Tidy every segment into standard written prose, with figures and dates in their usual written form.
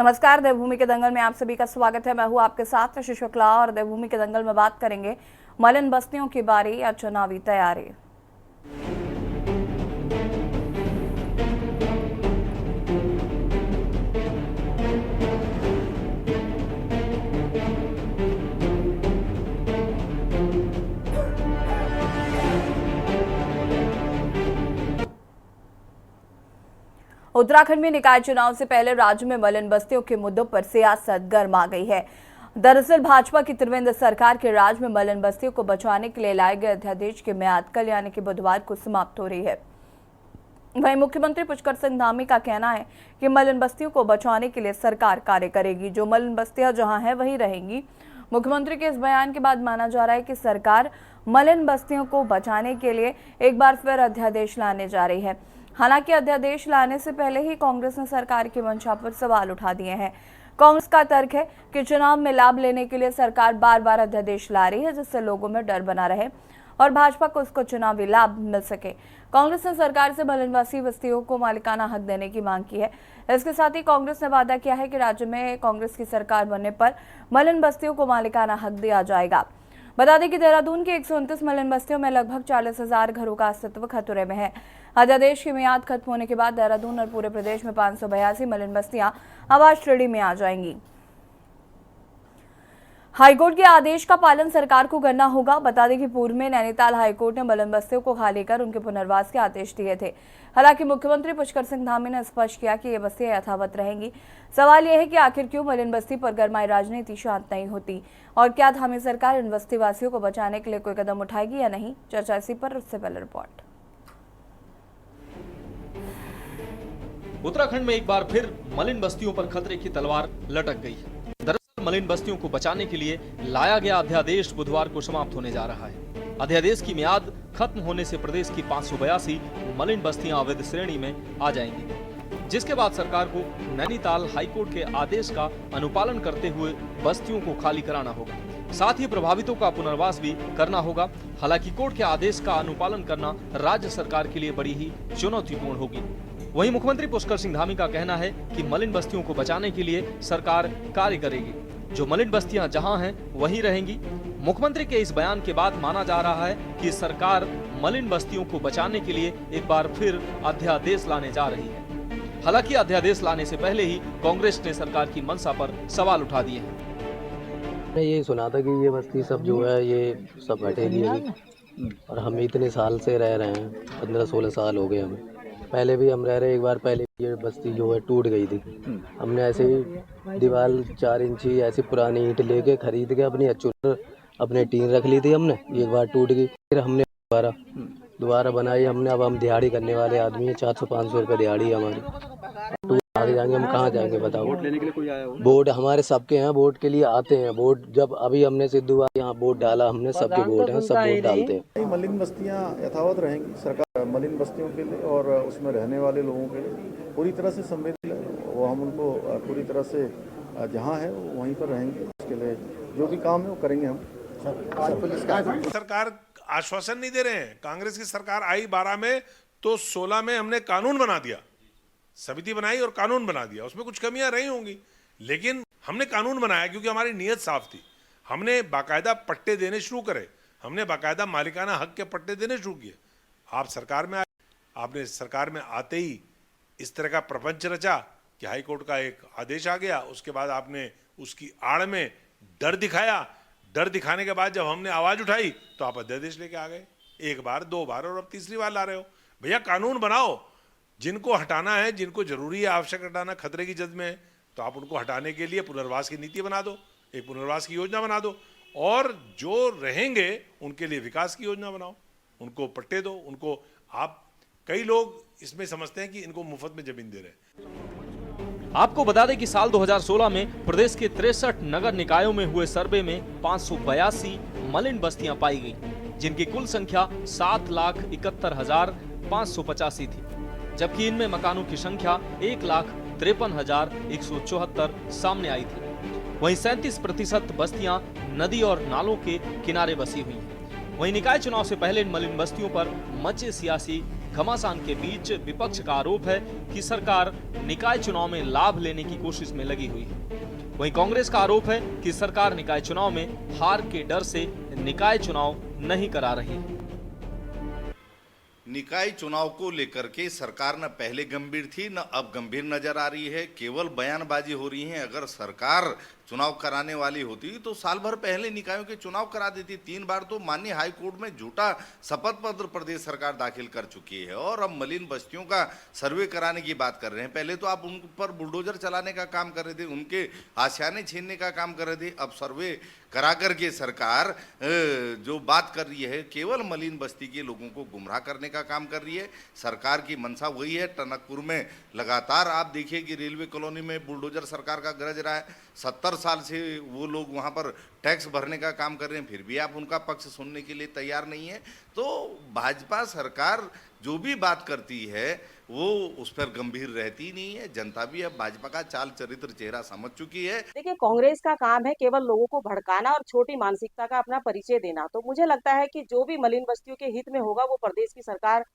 नमस्कार, देवभूमि के दंगल में आप सभी का स्वागत है। मैं हूं आपके साथ आशीष शुक्ला और देवभूमि के दंगल में बात करेंगे मलिन बस्तियों की बारी या चुनावी तैयारी। उत्तराखंड में निकाय चुनाव से पहले राज्य में मलिन बस्तियों के मुद्दों पर सियासत गर्मा गई है। दरअसल भाजपा की त्रिवेंद्र सरकार के राज में मलिन बस्तियों को बचाने के लिए लाए गए अध्यादेश की मियाद कल यानी कि बुधवार को समाप्त हो रही है। वहीं मुख्यमंत्री पुष्कर सिंह धामी का कहना है कि मलिन बस्तियों को बचाने के लिए सरकार कार्य करेगी। जो मलिन बस्तियां जहां हैं वहीं रहेंगी। मुख्यमंत्री के इस बयान के बाद माना जा रहा है कि सरकार मलिन बस्तियों को बचाने के लिए एक बार फिर अध्यादेश लाने जा रही है। हालांकि अध्यादेश लाने से पहले ही कांग्रेस ने सरकार की मंशा पर सवाल उठा दिए हैं। कांग्रेस का तर्क है कि चुनाव में लाभ लेने के लिए सरकार बार बार अध्यादेश ला रही है, जिससे लोगों में डर बना रहे और भाजपा को उसको चुनावी लाभ मिल सके। कांग्रेस ने सरकार से मलिनवासी बस्तियों को मालिकाना हक देने की मांग की है। इसके साथ ही कांग्रेस ने वादा किया है कि राज्य में कांग्रेस की सरकार बनने पर मलिन बस्तियों को मालिकाना हक दिया जाएगा। बता दें कि देहरादून की 129 मलिन बस्तियों में लगभग 40,000 घरों का अस्तित्व खतरे में है। अध्यादेश की मियाद खत्म होने के बाद देहरादून और पूरे प्रदेश में 582 मलिन बस्तियां आवास श्रेणी में आ जाएंगी। हाईकोर्ट के आदेश का पालन सरकार को करना होगा। बता दें कि पूर्व में नैनीताल हाईकोर्ट ने मलिन बस्तियों को खाली कर उनके पुनर्वास के आदेश दिए थे। हालांकि मुख्यमंत्री पुष्कर सिंह धामी ने स्पष्ट किया कि ये बस्तियां यथावत रहेंगी। सवाल यह है कि आखिर क्यों मलिन बस्ती पर गरमाई राजनीति शांत नहीं होती और क्या धामी सरकार इन बस्ती वासियों को बचाने के लिए कोई कदम उठाएगी या नहीं। चर्चा इसी पर, उससे पहले रिपोर्ट। उत्तराखंड में एक बार फिर मलिन बस्तियों पर खतरे की तलवार लटक गई है। दरअसल मलिन बस्तियों को बचाने के लिए लाया गया अध्यादेश बुधवार को समाप्त होने जा रहा है। अध्यादेश की मियाद खत्म होने से प्रदेश की 582 मलिन बस्तियां अवैध श्रेणी में आ जाएंगी, जिसके बाद सरकार को नैनीताल हाईकोर्ट के आदेश का अनुपालन करते हुए बस्तियों को खाली कराना होगा। साथ ही प्रभावितों का पुनर्वास भी करना होगा। हालांकि कोर्ट के आदेश का अनुपालन करना राज्य सरकार के लिए बड़ी ही चुनौतीपूर्ण होगी। वहीं मुख्यमंत्री पुष्कर सिंह धामी का कहना है कि मलिन बस्तियों को बचाने के लिए सरकार कार्य करेगी। जो मलिन बस्तियां जहां हैं वहीं रहेंगी। मुख्यमंत्री के इस बयान के बाद माना जा रहा है कि सरकार मलिन बस्तियों को बचाने के लिए एक बार फिर अध्यादेश लाने जा रही है। हालांकि अध्यादेश लाने से पहले ही कांग्रेस ने सरकार की मंशा पर सवाल उठा दिए हैं। मैं ये सुना था कि ये बस्ती सब जो है ये सब हटेगी और हम इतने साल से रह रहे हैं, 15-16 साल हो गए हमें। पहले भी हम रह रहे, एक बार पहले ये बस्ती जो है टूट गई थी। हमने ऐसे ही दीवार 4 इंची ऐसी पुरानी ईंट लेके खरीद के अपने टीन रख ली थी हमने। एक बार टूट गई, फिर हमने दोबारा बनाई हमने। अब हम दिहाड़ी करने वाले आदमी हैं, 400-500 रुपये दिहाड़ी है हमारी। आगे जाएंगे हम कहाँ जाएंगे बताओ। वोट लेने के लिए कोई आया हो? वोट हमारे सबके हैं, वोट के लिए आते हैं। वोट जब अभी हमने सिद्धू यहाँ वोट डाला, हमने सबके वोट हैं, सब वोट डालते हैं। मलिन बस्तियां यथावत रहेंगी। सरकार मलिन बस्तियों के लिए और उसमें रहने वाले लोगों के लिए पूरी तरह से संवेदनशील है। वो हम उनको पूरी तरह से जहाँ है वहीं पर रहेंगे। उसके लिए जो भी काम है वो करेंगे हम। सरकार आश्वासन नहीं दे रहे हैं। कांग्रेस की सरकार आई 12 में तो 16 में हमने कानून बना दिया, समिति बनाई और कानून बना दिया। उसमें कुछ कमियां रही होंगी, लेकिन हमने कानून बनाया क्योंकि हमारी नीयत साफ थी। हमने बाकायदा पट्टे देने शुरू करे, हमने बाकायदा मालिकाना हक के पट्टे देने शुरू किए। आप सरकार में आए, आपने सरकार में आते ही इस तरह का प्रपंच रचा कि हाई कोर्ट का एक आदेश आ गया। उसके बाद आपने उसकी आड़ में डर दिखाया। डर दिखाने के बाद जब हमने आवाज उठाई तो आप अध्यादेश लेके आ गए। एक बार, 2 बार और अब तीसरी बार ला रहे हो। भैया कानून बनाओ। जिनको हटाना है, जिनको जरूरी है आवश्यक हटाना, खतरे की जद में है, तो आप उनको हटाने के लिए पुनर्वास की नीति बना दो, एक पुनर्वास की योजना बना दो। और जो रहेंगे उनके लिए विकास की योजना बनाओ, उनको पट्टे दो। उनको आप, कई लोग इसमें समझते हैं कि इनको मुफ्त में जमीन दे रहे हैं। आपको बता दें कि साल 2016 में प्रदेश के 63 नगर निकायों में हुए सर्वे में 582 मलिन बस्तियां पाई गई, जिनकी कुल संख्या 7,71,585 थी। जबकि इनमें मकानों की संख्या 1,53,174 सामने आई थी। वहीं 37% बस्तियां नदी और नालों के किनारे बसी हुई हैं। वहीं निकाय चुनाव से पहले इन मलिन बस्तियों पर मचे सियासी घमासान के बीच विपक्ष का आरोप है कि सरकार निकाय चुनाव में लाभ लेने की कोशिश में लगी हुई है। वहीं कांग्रेस का आरोप है कि सरकार निकाय चुनाव में हार के डर से निकाय चुनाव नहीं करा रही है। निकाय चुनाव को लेकर के सरकार न पहले गंभीर थी न अब गंभीर नजर आ रही है, केवल बयानबाजी हो रही है। अगर सरकार चुनाव कराने वाली होती तो साल भर पहले निकायों के चुनाव करा देती। 3 बार तो माननीय हाई कोर्ट में झूठा शपथ पत्र प्रदेश सरकार दाखिल कर चुकी है और अब मलिन बस्तियों का सर्वे कराने की बात कर रहे हैं। पहले तो आप उन पर बुलडोजर चलाने का काम कर रहे थे, उनके आशियाने छीनने का काम कर रहे थे। अब सर्वे करा करके सरकार जो बात कर रही है केवल मलिन बस्ती के लोगों को गुमराह करने का काम कर रही है। सरकार की मंशा वही है। टनकपुर में लगातार आप देखिए कि रेलवे कॉलोनी में बुलडोजर सरकार का गरज रहा है। 70 साल से वो लोग वहाँ पर टैक्स भरने का काम कर रहे हैं, फिर भी आप उनका पक्ष सुनने के लिए तैयार नहीं है। तो भाजपा सरकार जो भी बात करती है वो उस पर गंभीर रहती नहीं है। जनता भी अब भाजपा का चाल चरित्र चेहरा समझ चुकी है। देखिए, कांग्रेस का काम है केवल लोगों को भड़काना और छोटी मानसिकता का अपना परिचय देना। तो मुझे लगता है कि जो भी मलिन बस्तियों के हित में होगा वो प्रदेश की सरकार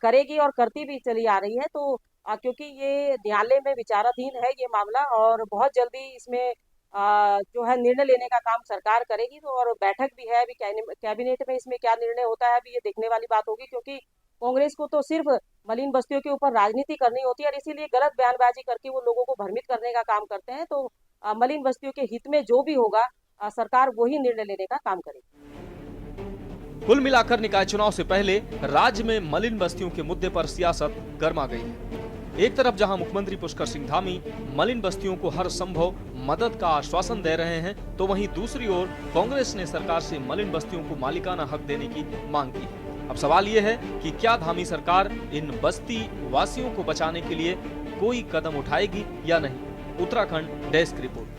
करेगी और करती भी चली आ रही है। तो क्योंकि ये न्यायालय में विचाराधीन है ये मामला और बहुत जल्दी इसमें जो है निर्णय लेने का काम सरकार करेगी। तो और बैठक भी है अभी कैबिनेट में, इसमें क्या निर्णय होता है अभी ये देखने वाली बात होगी, क्योंकि कांग्रेस को तो सिर्फ मलिन बस्तियों के ऊपर राजनीति करनी होती है और इसीलिए गलत बयानबाजी करके वो लोगों को भ्रमित करने का काम करते हैं। तो मलिन बस्तियों के हित में जो भी होगा सरकार वही निर्णय लेने का काम करेगी। कुल मिलाकर निकाय चुनाव से पहले राज्य में मलिन बस्तियों के मुद्दे पर सियासत गर्मा गई है। एक तरफ जहां मुख्यमंत्री पुष्कर सिंह धामी मलिन बस्तियों को हर संभव मदद का आश्वासन दे रहे हैं, तो वहीं दूसरी ओर कांग्रेस ने सरकार से मलिन बस्तियों को मालिकाना हक देने की मांग की है। अब सवाल यह है कि क्या धामी सरकार इन बस्ती वासियों को बचाने के लिए कोई कदम उठाएगी या नहीं। Uttarakhand desk report.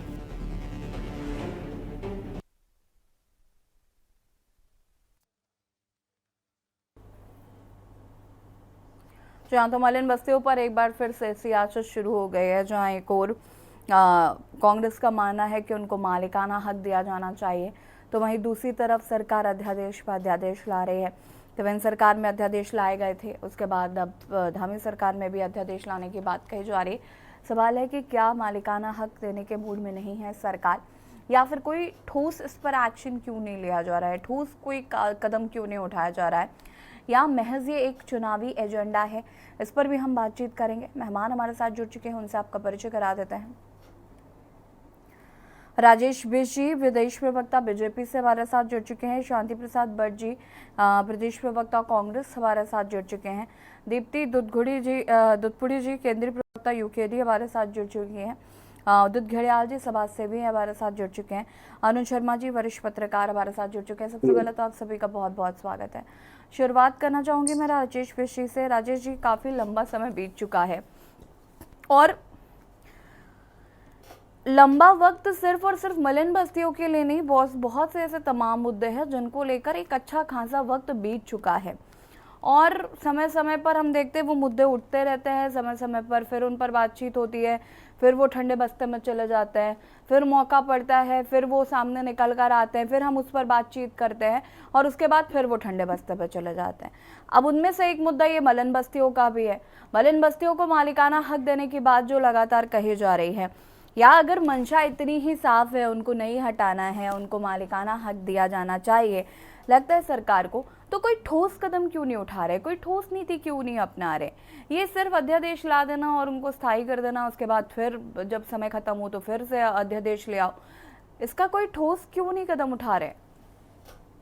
जहां तो मलिन बस्तियों पर एक बार फिर से सियासत शुरू हो गई है, जहां एक और कांग्रेस का मानना है कि उनको मालिकाना हक दिया जाना चाहिए, तो वहीं दूसरी तरफ सरकार अध्यादेश पर अध्यादेश ला रही है। तो वहीं सरकार में अध्यादेश लाए गए थे, उसके बाद अब धामी सरकार में भी अध्यादेश लाने की बात कही जा रही है। सवाल है कि क्या मालिकाना हक देने के मूड में नहीं है सरकार, या फिर कोई ठोस इस पर एक्शन क्यों नहीं लिया जा रहा है, ठोस कोई कदम क्यों नहीं उठाया जा रहा है, या महज ये एक चुनावी एजेंडा है। इस पर भी हम बातचीत करेंगे। मेहमान हमारे साथ जुड़ चुके हैं, उनसे आपका परिचय करा देते हैं। राजेश बिष्ट जी विदेश प्रवक्ता बीजेपी से हमारे साथ जुड़ चुके हैं। शांति प्रसाद भट्ट जी प्रदेश प्रवक्ता कांग्रेस हमारे साथ जुड़ चुके हैं। दीप्ति दुधपुड़ी जी केंद्रीय प्रवक्ता यूकेडी हमारे साथ जुड़ चुकी हैं। उदित घड़ियाल जी समाज सेवी हमारे साथ जुड़ चुके हैं। अनुज शर्मा जी वरिष्ठ पत्रकार हमारे साथ जुड़ चुके हैं। सबसे पहले तो आप सभी का बहुत बहुत स्वागत है। शुरुआत करना चाहूंगी मैं राजेश बिष्ट जी से। राजेश जी, काफी लंबा समय बीत चुका है और लंबा वक्त सिर्फ और सिर्फ मलिन बस्तियों के लिए नहीं, बहुत से ऐसे तमाम मुद्दे हैं जिनको लेकर एक अच्छा खासा वक्त बीत चुका है और समय समय पर हम देखते हैं वो मुद्दे उठते रहते हैं। समय समय पर फिर उन पर बातचीत होती है, फिर वो ठंडे बस्ते में चले जाते हैं, फिर मौका पड़ता है, फिर वो सामने निकल कर आते हैं, फिर हम उस पर बातचीत करते हैं और उसके बाद फिर वो ठंडे बस्ते पर चले जाते हैं। अब उनमें से एक मुद्दा ये मलिन बस्तियों का भी है। मलिन बस्तियों को मालिकाना हक देने की बात जो लगातार कही जा रही है, या अगर मंशा इतनी ही साफ है, उनको नहीं हटाना है, उनको मालिकाना हक दिया जाना चाहिए, लगता है सरकार को, तो कोई ठोस कदम क्यों नहीं उठा रहे, कोई ठोस नीति क्यों नहीं अपना रहे। ये सिर्फ अध्यादेश ला देना और उनको स्थायी कर देना, उसके बाद फिर जब समय खत्म हो तो फिर से अध्यादेश ले आओ, इसका कोई ठोस क्यों नहीं कदम उठा रहे।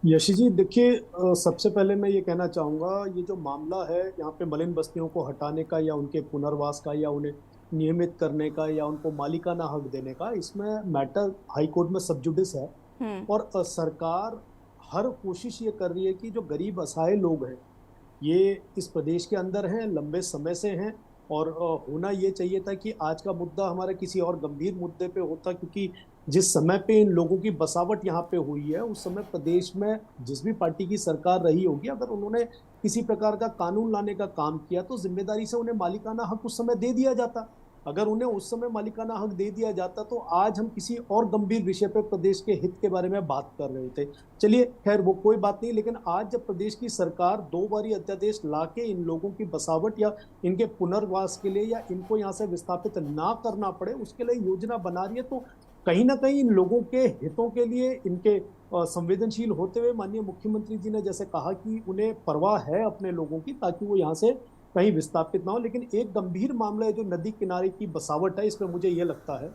यशी जी, देखिए, सबसे पहले मैं ये कहना चाहूँगा, ये जो मामला है यहाँ पे मलिन बस्तियों को हटाने का या उनके पुनर्वास का या उन्हें नियमित करने का या उनको मालिकाना हक देने का, इसमें मैटर हाई कोर्ट में सब जुडिस है और सरकार हर कोशिश ये कर रही है कि जो गरीब असहाय लोग हैं ये इस प्रदेश के अंदर हैं, लंबे समय से हैं और होना ये चाहिए था कि आज का मुद्दा हमारा किसी और गंभीर मुद्दे पे होता, क्योंकि जिस समय पे इन लोगों की बसावट यहाँ पे हुई है उस समय प्रदेश में जिस भी पार्टी की सरकार रही होगी, अगर उन्होंने किसी प्रकार का कानून लाने का काम किया तो जिम्मेदारी से उन्हें मालिकाना हक उस समय दे दिया जाता। अगर उन्हें उस समय मालिकाना हक दे दिया जाता तो आज हम किसी और गंभीर विषय पर प्रदेश के हित के बारे में बात कर रहे होते। चलिए खैर वो कोई बात नहीं, लेकिन आज जब प्रदेश की सरकार 2 बारी अध्यादेश लाके इन लोगों की बसावट या इनके पुनर्वास के लिए या इनको यहाँ से विस्थापित ना करना पड़े उसके लिए योजना बना रही है, तो कहीं ना कहीं इन लोगों के हितों के लिए इनके संवेदनशील होते हुए माननीय मुख्यमंत्री जी ने जैसे कहा कि उन्हें परवाह है अपने लोगों की ताकि वो यहाँ से कहीं विस्थापित ना हो। लेकिन एक गंभीर मामला है जो नदी किनारे की बसावट है, इसमें मुझे ये लगता है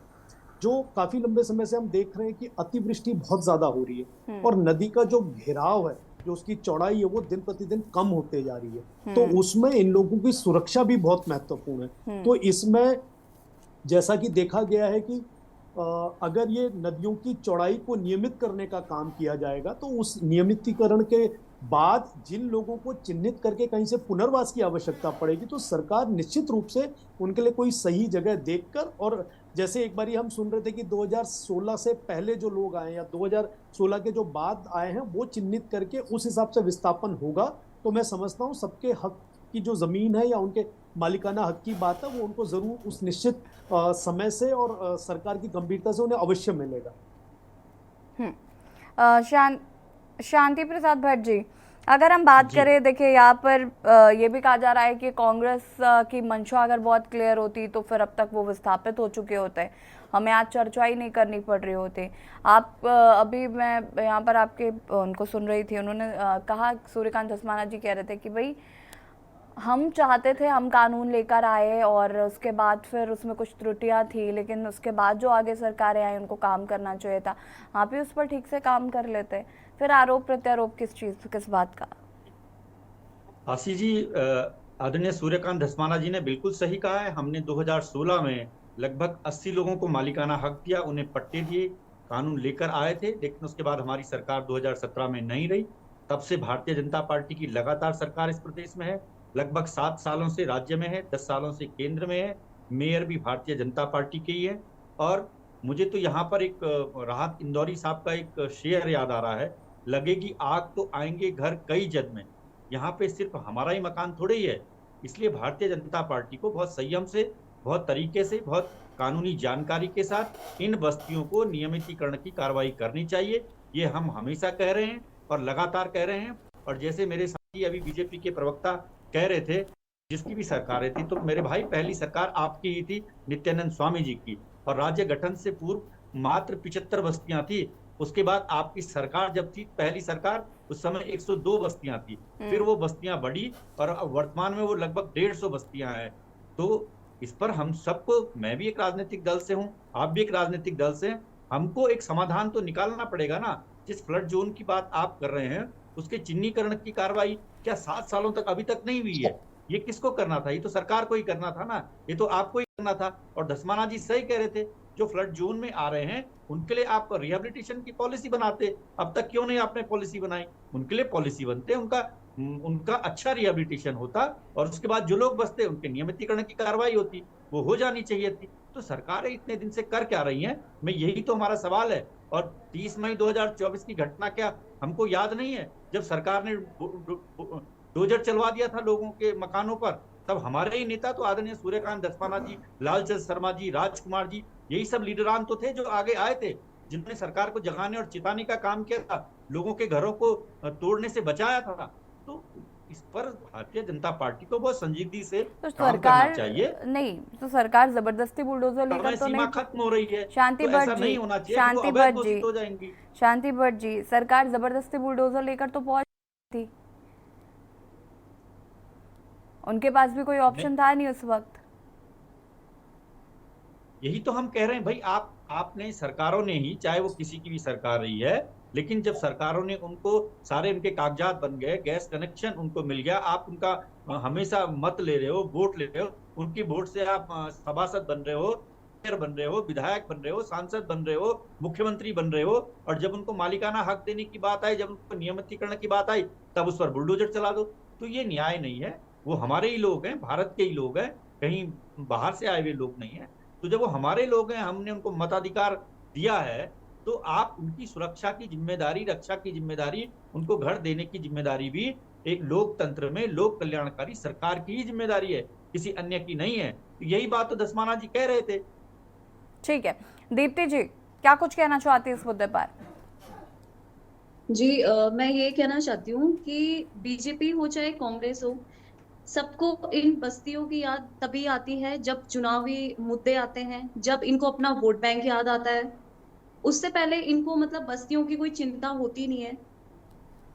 जो काफी लंबे समय से हम देख रहे हैं कि अतिवृष्टि बहुत ज्यादा हो रही है और नदी का जो घेराव है, जो उसकी चौड़ाई है, वो दिन प्रतिदिन कम होते जा रही है। तो उसमें इन लोगों की सुरक्षा भी बहुत महत्वपूर्ण है। तो इसमें जैसा कि देखा गया है कि अगर ये नदियों की चौड़ाई को नियमित करने का काम किया जाएगा तो उस नियमितीकरण के बाद जिन लोगों को चिन्हित करके कहीं से पुनर्वास की आवश्यकता पड़ेगी तो सरकार निश्चित रूप से उनके लिए कोई सही जगह देखकर, और जैसे एक बारी हम सुन रहे थे कि 2016 से पहले जो लोग आए या 2016 के जो बाद आए हैं वो चिन्हित करके उस हिसाब से विस्थापन होगा, तो मैं समझता हूँ सबके हक की जो जमीन है या उनके मालिकाना हक की बात है वो उनको जरूर उस निश्चित समय से और सरकार की गंभीरता से उन्हें अवश्य मिलेगा। शांति प्रसाद भट्ट जी, अगर हम बात करें, देखिए यहाँ पर ये भी कहा जा रहा है कि कांग्रेस की मंशा अगर बहुत क्लियर होती तो फिर अब तक वो विस्थापित हो चुके होते, हमें आज चर्चा ही नहीं करनी पड़ रही होती। आप अभी मैं यहाँ पर आपके उनको सुन रही थी, उन्होंने कहा, सूर्यकांत धस्माना जी कह रहे थे कि भाई हम चाहते थे हम कानून लेकर आए और उसके बाद फिर उसमें कुछ त्रुटियां थी, लेकिन उसके बाद जो आगे सरकारें आई उनको काम करना चाहिए था, आप ही उस पर ठीक से काम कर लेते। फिर आरोप प्रत्यारोप किस बात का? आशीष जी, आदरणीय सूर्यकांत धस्माना जी ने बिल्कुल सही कहा है। हमने 2016 में लगभग 80 लोगों को मालिकाना हक दिया, उन्हें पट्टे दिए, कानून लेकर आए थे, लेकिन उसके बाद हमारी सरकार 2017 में नहीं रही। तब से भारतीय जनता पार्टी की लगातार सरकार इस प्रदेश में है, लगभग 7 सालों से राज्य में है, 10 सालों से केंद्र में है, मेयर भी भारतीय जनता पार्टी के ही है। और मुझे तो यहाँ पर एक राहत इंदौरी साहब का एक शेर याद आ रहा है, लगेगी आग तो आएंगे घर कई जद में। यहाँ पे सिर्फ हमारा ही मकान थोड़े ही है, इसलिए भारतीय जनता पार्टी को बहुत संयम से, बहुत तरीके से, बहुत कानूनी जानकारी के साथ इन बस्तियों को नियमितीकरण की कार्रवाई करनी चाहिए। ये हम हमेशा कह रहे हैं और लगातार कह रहे हैं। और जैसे मेरे साथी अभी बीजेपी के प्रवक्ता कह रहे थे, जिसकी भी सरकारें थी, तो मेरे भाई पहली सरकार आपकी ही थी, नित्यानंद स्वामी जी की, और राज्य गठन से पूर्व मात्र 75 बस्तियां थी। उसके बाद आपकी सरकार जब थी, पहली सरकार, उस समय 102 बस्तियां थी, फिर वो बस्तियां बढ़ी और वर्तमान में वो लगभग 150 बस्तियां हैं। तो इस पर हम सबको, मैं भी एक राजनीतिक दल से हूं, आप भी एक राजनीतिक दल से हैं, हमको एक समाधान तो निकालना पड़ेगा ना। जिस फ्लड जोन की बात आप कर रहे हैं उसके चिन्हीकरण की कार्रवाई क्या 7 सालों तक अभी तक नहीं हुई है? ये किसको करना था? ये तो सरकार को ही करना था ना, ये तो आपको ही करना था। और धस्माना जी सही कह रहे थे, जो फ्लड जोन में आ रहे हैं उनके लिए आप रिहेबिलिटेशन की पॉलिसी बनाते, अब तक क्यों नहीं आपने पॉलिसी बनाई? उनके लिए पॉलिसी बनते, उनका अच्छा रिहेबिलिटेशन होता और उसके बाद जो लोग बसते उनके नियमितीकरण की कार्रवाई होती, वो हो जानी चाहिए थी। तो सरकारें इतने दिन से कर क्या रही हैं, मैं यही तो हमारा सवाल है। और 30 मई 2024 की घटना क्या हमको याद नहीं है, जब सरकार ने डोजर चलवा दिया था लोगों के मकानों पर? तब हमारे ही नेता तो आदरणीय सूर्यकांत धस्माना जी, लालचंद शर्मा जी, राजकुमार जी, यही सब लीडरान तो थे जो आगे आए थे, जिन्होंने सरकार को जगाने और चिताने का काम किया था, लोगों के घरों को तोड़ने से बचाया था। तो इस पर भारतीय जनता पार्टी को बहुत संजीदगी से काम करना चाहिए। नहीं तो सरकार जबरदस्ती बुलडोजर लेकर तो नहीं, खत्म हो रही है। शांति तो भट्ट ऐसा जी, नहीं होना चाहिए, शांति भट्ट जी, हो जाएंगी। शांति भट्ट जी, सरकार जबरदस्ती बुलडोजर लेकर तो पहुंच थी, उनके पास भी कोई ऑप्शन था नहीं उस वक्त। यही तो हम कह रहे हैं भाई, आपने सरकारों ने ही, चाहे वो किसी की भी सरकार रही है, लेकिन जब सरकारों ने उनको सारे उनके कागजात बन गए, गैस कनेक्शन उनको मिल गया, आप उनका हमेशा मत ले रहे हो, वोट ले रहे हो, उनकी वोट से आप सभासद बन रहे हो, मेयर बन रहे हो, विधायक बन रहे हो, सांसद बन रहे हो, मुख्यमंत्री बन रहे हो, और जब उनको मालिकाना हक देने की बात आई, जब उनको नियमितीकरण की बात आई, तब उस पर बुलडोजर चला दो। तो ये न्याय नहीं है। वो हमारे ही लोग हैं, भारत के ही लोग हैं, कहीं बाहर से आए हुए लोग नहीं है। तो जब वो हमारे लोग हैं, हमने उनको मताधिकार दिया है, तो आप उनकी सुरक्षा की जिम्मेदारी, रक्षा की जिम्मेदारी, उनको घर देने की जिम्मेदारी भी एक लोकतंत्र में लोक कल्याणकारी सरकार की ही जिम्मेदारी है। किसी अन्य की नहीं है। तो यही बात तो धस्माना जी कह रहे थे। ठीक है, दीप्ति जी क्या कुछ कहना चाहती है इस मुद्दे पर? जी मैं ये कहना चाहती हूँ कि बीजेपी हो चाहे कांग्रेस हो, सबको इन बस्तियों की याद तभी आती है जब चुनावी मुद्दे आते हैं, जब इनको अपना वोट बैंक याद आता है। उससे पहले इनको मतलब बस्तियों की कोई चिंता होती नहीं है।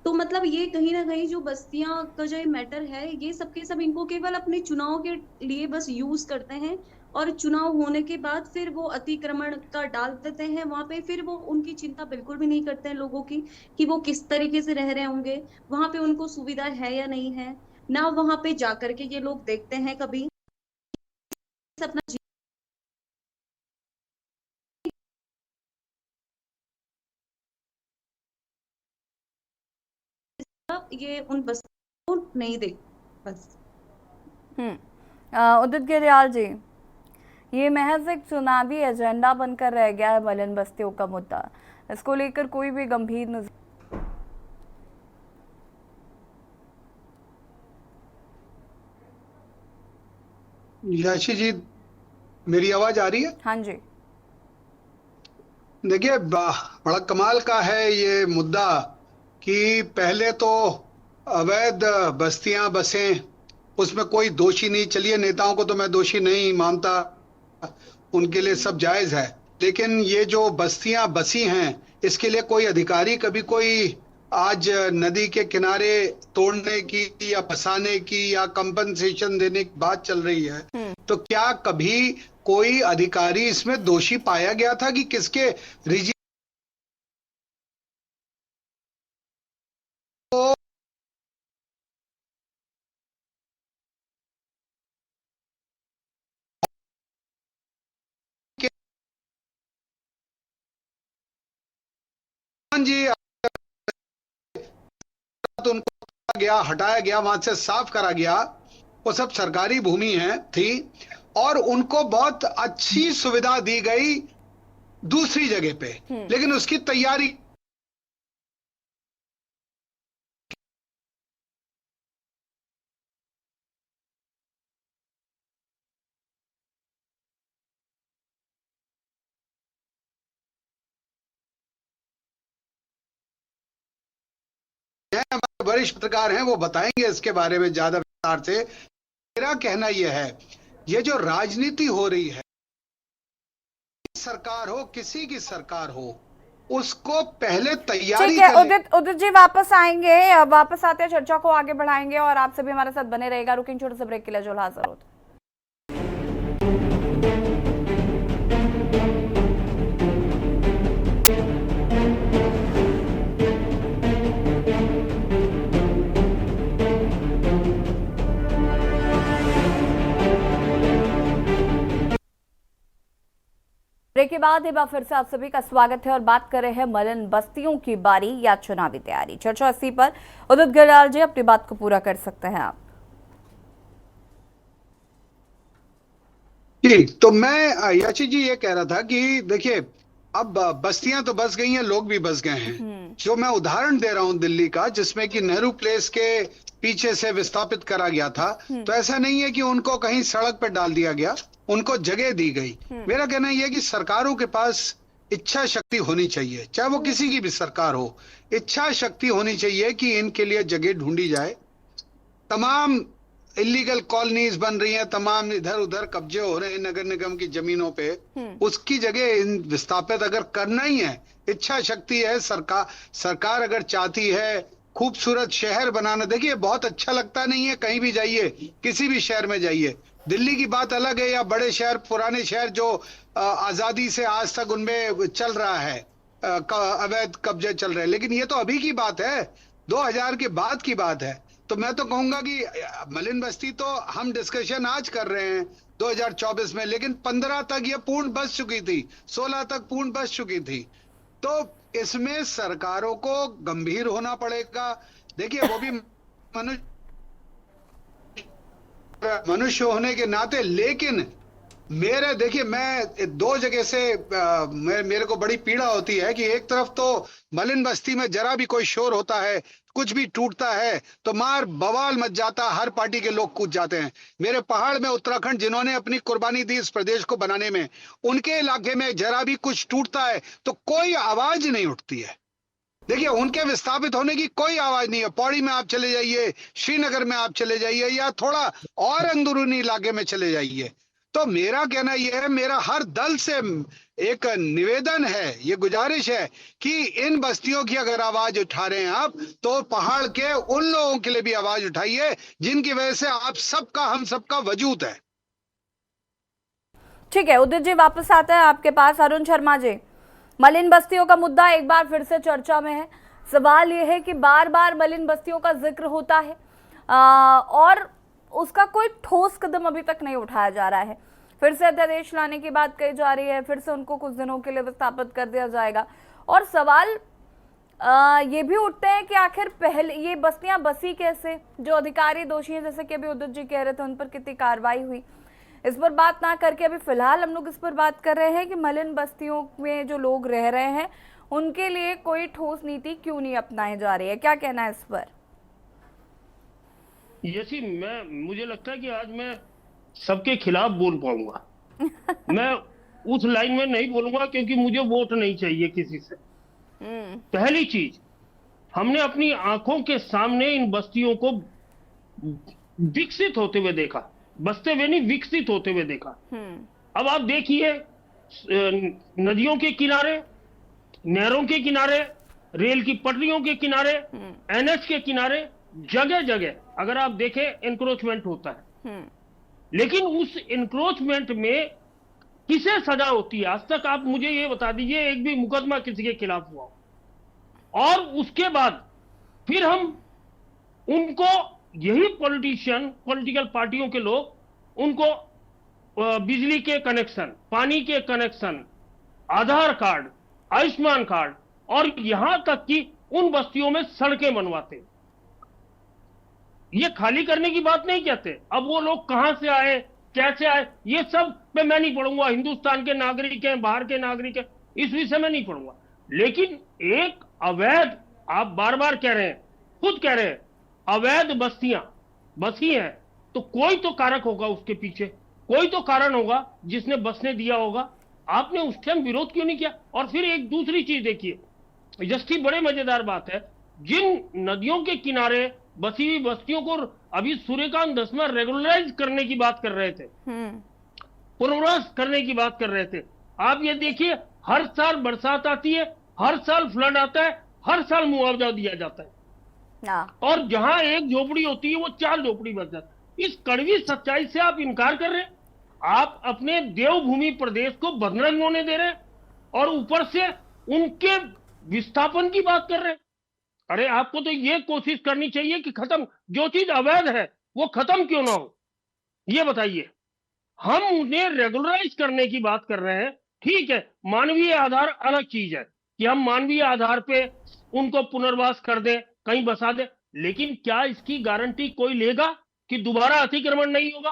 तो मतलब ये कहीं ना कहीं जो बस्तियां का जो मैटर है, ये सबके सब इनको केवल अपने चुनाव के लिए बस यूज करते हैं, और चुनाव होने के बाद फिर वो अतिक्रमण का डाल देते हैं वहां पे। फिर वो उनकी चिंता बिल्कुल भी नहीं करते हैं लोगों की कि वो किस तरीके से रह रहे होंगे, वहां पे उनको सुविधा है या नहीं है। ना वहां पे जाकर के ये लोग देखते हैं कभी अपना ये उन बस्तियों को नहीं देख बस। उदित गिरियाल जी, ये महज एक चुनावी एजेंडा बनकर रह गया है मलिन बस्तियों का मुद्दा, इसको लेकर कोई भी गंभीर नजर। याशी जी, मेरी आवाज आ रही है? हाँ जी। देखिए, बड़ा कमाल का है ये मुद्दा कि पहले तो अवैध बस्तियां बसें, उसमें कोई दोषी नहीं। चलिए, नेताओं को तो मैं दोषी नहीं मानता, उनके लिए सब जायज है। लेकिन ये जो बस्तियां बसी हैं, इसके लिए कोई अधिकारी कभी कोई आज नदी के किनारे तोड़ने की या बसाने की या कंपनसेशन देने की बात चल रही है, तो क्या कभी कोई अधिकारी इसमें दोषी पाया गया था कि किसके रिजी जी तो उनको गया, हटाया गया, वहां से साफ करा गया। वो सब सरकारी भूमि है थी और उनको बहुत अच्छी सुविधा दी गई दूसरी जगह पे, लेकिन उसकी तैयारी है। हमारे वरिष्ठ पत्रकार हैं, वो बताएंगे इसके बारे में ज्यादा विस्तार से। मेरा कहना यह है, ये जो राजनीति हो रही है, सरकार हो, किसी की सरकार हो, उसको पहले तैयारी। ठीक है, उदित जी वापस आएंगे, वापस आते हैं, चर्चा को आगे बढ़ाएंगे और आपसे भी हमारे साथ बने रहेगा। रुकेंगे छोटे से ब्रेक के लिए, जो हाजिर होता। ब्रेक के बाद एक बार फिर से आप सभी का स्वागत है और बात कर रहे हैं मलिन बस्तियों की बारी या चुनावी तैयारी। चर्चा इसी पर। उदित गिरियाल जी, अपनी बात को पूरा कर सकते हैं आप। जी, तो मैं याची जी ये कह रहा था कि देखिए, अब बस्तियां तो बस गई हैं, लोग भी बस गए हैं। जो मैं उदाहरण दे रहा हूं दिल्ली का, जिसमें कि नेहरू प्लेस के पीछे से विस्थापित करा गया था, तो ऐसा नहीं है कि उनको कहीं सड़क पर डाल दिया गया, उनको जगह दी गई। मेरा कहना यह है कि सरकारों के पास इच्छा शक्ति होनी चाहिए, चाहे वो किसी की भी सरकार हो। इच्छा शक्ति होनी चाहिए कि इनके लिए जगह ढूंढी जाए। तमाम इलीगल कॉलोनीज बन रही हैं, तमाम इधर उधर कब्जे हो रहे हैं नगर निगम की जमीनों पे, उसकी जगह इन विस्थापित अगर करना ही है, इच्छा शक्ति है, सरकार अगर चाहती है खूबसूरत शहर बनाना। देखिए, बहुत अच्छा लगता नहीं है, कहीं भी जाइए, किसी भी शहर में जाइए, दिल्ली की बात अलग है, या बड़े शहर, पुराने शहर जो आजादी से आज तक उनमें चल रहा है, अवैध कब्जे चल रहे हैं। लेकिन ये तो अभी की बात है, 2000 के बाद की बात है। तो मैं तो कहूंगा कि मलिन बस्ती तो हम डिस्कशन आज कर रहे हैं 2024 में, लेकिन 15 तक ये पूर्ण बस चुकी थी, 16 तक पूर्ण बस चुकी थी। तो इसमें सरकारों को गंभीर होना पड़ेगा। देखिए, वो भी मनुष्य होने के नाते, लेकिन देखिए, मैं दो जगह से मेरे को बड़ी पीड़ा होती है कि एक तरफ तो मलिन बस्ती में जरा भी कोई शोर होता है, कुछ भी टूटता है तो मार बवाल मच जाता, हर पार्टी के लोग कूद जाते हैं। मेरे पहाड़ में उत्तराखंड जिन्होंने अपनी कुर्बानी दी इस प्रदेश को बनाने में, उनके इलाके में जरा भी कुछ टूटता है तो कोई आवाज नहीं उठती है। देखिए, उनके विस्थापित होने की कोई आवाज नहीं है। पौड़ी में आप चले जाइए, श्रीनगर में आप चले जाइए, या थोड़ा और अंदरूनी इलाके में चले जाइए। तो मेरा कहना यह है, मेरा हर दल से एक निवेदन है, ये गुजारिश है कि इन बस्तियों की अगर आवाज उठा रहे हैं आप, तो पहाड़ के उन लोगों के लिए भी आवाज उठाइए जिनकी वजह से आप सबका, हम सबका वजूद है। ठीक है उदित जी, वापस आते हैं आपके पास। अरुण शर्मा जी, मलिन बस्तियों का मुद्दा एक बार फिर से चर्चा में है। सवाल यह है कि बार बार मलिन बस्तियों का जिक्र होता है और उसका कोई ठोस कदम अभी तक नहीं उठाया जा रहा है। फिर से अध्यादेश लाने की बात कही जा रही है, फिर से उनको कुछ दिनों के लिए विस्थापित कर दिया जाएगा। और सवाल ये भी उठते हैं कि आखिर पहले ये बस्तियां बसी कैसे, जो अधिकारी दोषी हैं, जैसे कि अभी उदित जी कह रहे थे, उन पर कितनी कार्रवाई हुई, इस पर बात ना करके अभी फिलहाल हम लोग इस पर बात कर रहे हैं कि मलिन बस्तियों में जो लोग रह रहे हैं उनके लिए कोई ठोस नीति क्यों नहीं अपनाई जा रही है। क्या कहना है इस पर? यसी मुझे लगता है कि आज मैं सबके खिलाफ बोल पाऊंगा। मैं उस लाइन में नहीं बोलूंगा क्योंकि मुझे वोट नहीं चाहिए किसी से। पहली चीज, हमने अपनी आंखों के सामने इन बस्तियों को विकसित होते हुए देखा, बसते हुए नहीं, विकसित होते हुए देखा। अब आप देखिए, नदियों के किनारे, नहरों के किनारे, रेल की पटरियों के किनारे, एनएच के किनारे, जगह जगह अगर आप देखें एनक्रोचमेंट होता है। लेकिन उस एनक्रोचमेंट में किसे सजा होती है? आज तक आप मुझे ये बता दीजिए एक भी मुकदमा किसी के खिलाफ हुआ? और उसके बाद फिर हम उनको, यही पॉलिटिशियन, पॉलिटिकल पार्टियों के लोग उनको बिजली के कनेक्शन, पानी के कनेक्शन, आधार कार्ड, आयुष्मान कार्ड और यहां तक कि उन बस्तियों में सड़कें बनवाते। ये खाली करने की बात नहीं कहते। अब वो लोग कहां से आए, कैसे आए, ये सब पे मैं नहीं पढ़ूंगा। हिंदुस्तान के नागरिक हैं, बाहर के नागरिक हैं, इस विषय में नहीं पढ़ूंगा। लेकिन एक अवैध, आप बार बार कह रहे हैं, खुद कह रहे हैं, अवैध बस्तियां बसी हैं, तो कोई तो कारक होगा उसके पीछे, कोई तो कारण होगा जिसने बसने दिया होगा। आपने उस टाइम विरोध क्यों नहीं किया? और फिर एक दूसरी चीज देखिए, जस्टी बड़े मजेदार बात है, जिन नदियों के किनारे बसी हुई बस्तियों को अभी सूर्यकांत धस्मा रेगुलराइज करने की बात कर रहे थे, पुनर्वास करने की बात कर रहे थे। आप ये देखिए, हर साल बरसात आती है, हर साल फ्लड आता है, हर साल मुआवजा दिया जाता है, और जहां एक झोपड़ी होती है वो 4 झोपड़ी बच जाती है। इस कड़वी सच्चाई से आप इनकार कर रहे हैं। आप अपने देवभूमि प्रदेश को बदनाम होने दे रहे हैं और ऊपर से उनके विस्थापन की बात कर रहे हैं। अरे आपको तो ये कोशिश करनी चाहिए कि खत्म, जो चीज अवैध है वो खत्म क्यों ना हो, ये बताइए। हम उन्हें रेगुलराइज करने की बात कर रहे हैं, ठीक है, मानवीय आधार अलग चीज है कि हम मानवीय आधार पे उनको पुनर्वास कर दें, कहीं बसा दें, लेकिन क्या इसकी गारंटी कोई लेगा कि दोबारा अतिक्रमण नहीं होगा?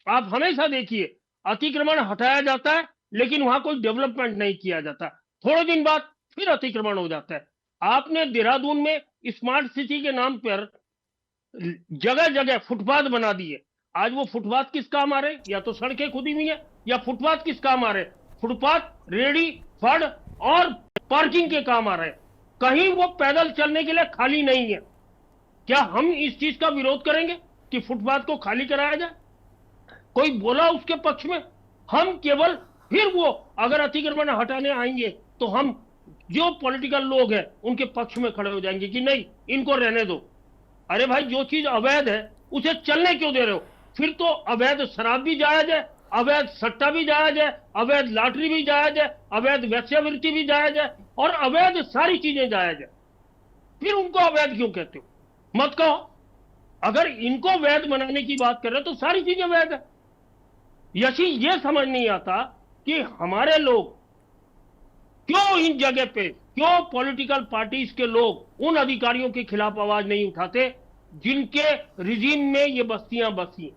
आप हमेशा देखिए, अतिक्रमण हटाया जाता है लेकिन वहां कोई डेवलपमेंट नहीं किया जाता, थोड़े दिन बाद फिर अतिक्रमण हो जाता है। आपने देहरादून में स्मार्ट सिटी के नाम पर जगह जगह फुटपाथ बना दिए। आज वो फुटपाथ किस काम आ रहे? या तो सड़कें खुदी हुई है, या फुटपाथ किस काम आ रहे? फुटपाथ रेडी, फड़ और पार्किंग के काम आ रहे। कहीं वो पैदल चलने के लिए खाली नहीं है। क्या हम इस चीज का विरोध करेंगे कि फुटपाथ को खाली कराया जाए? कोई बोला उसके पक्ष में? हम केवल फिर वो अगर अतिक्रमण हटाने आएंगे तो हम जो पॉलिटिकल लोग हैं उनके पक्ष में खड़े हो जाएंगे कि नहीं, इनको रहने दो। अरे भाई, जो चीज अवैध है उसे चलने क्यों दे रहे हो? फिर तो अवैध शराब भी जायज है, अवैध सट्टा भी जायज है, अवैध लॉटरी भी जायज है, अवैध वेश्यावृत्ति भी जायज है और अवैध सारी चीजें जायज है। फिर उनको अवैध क्यों कहते हो? मत कहो। अगर इनको वैध बनाने की बात कर रहे हो तो सारी चीजें वैध है। यही ये समझ नहीं आता कि हमारे लोग क्यों इन जगह पे, क्यों पॉलिटिकल पार्टीज के लोग उन अधिकारियों के खिलाफ आवाज नहीं उठाते जिनके रिजीम में ये बस्तियां बसी,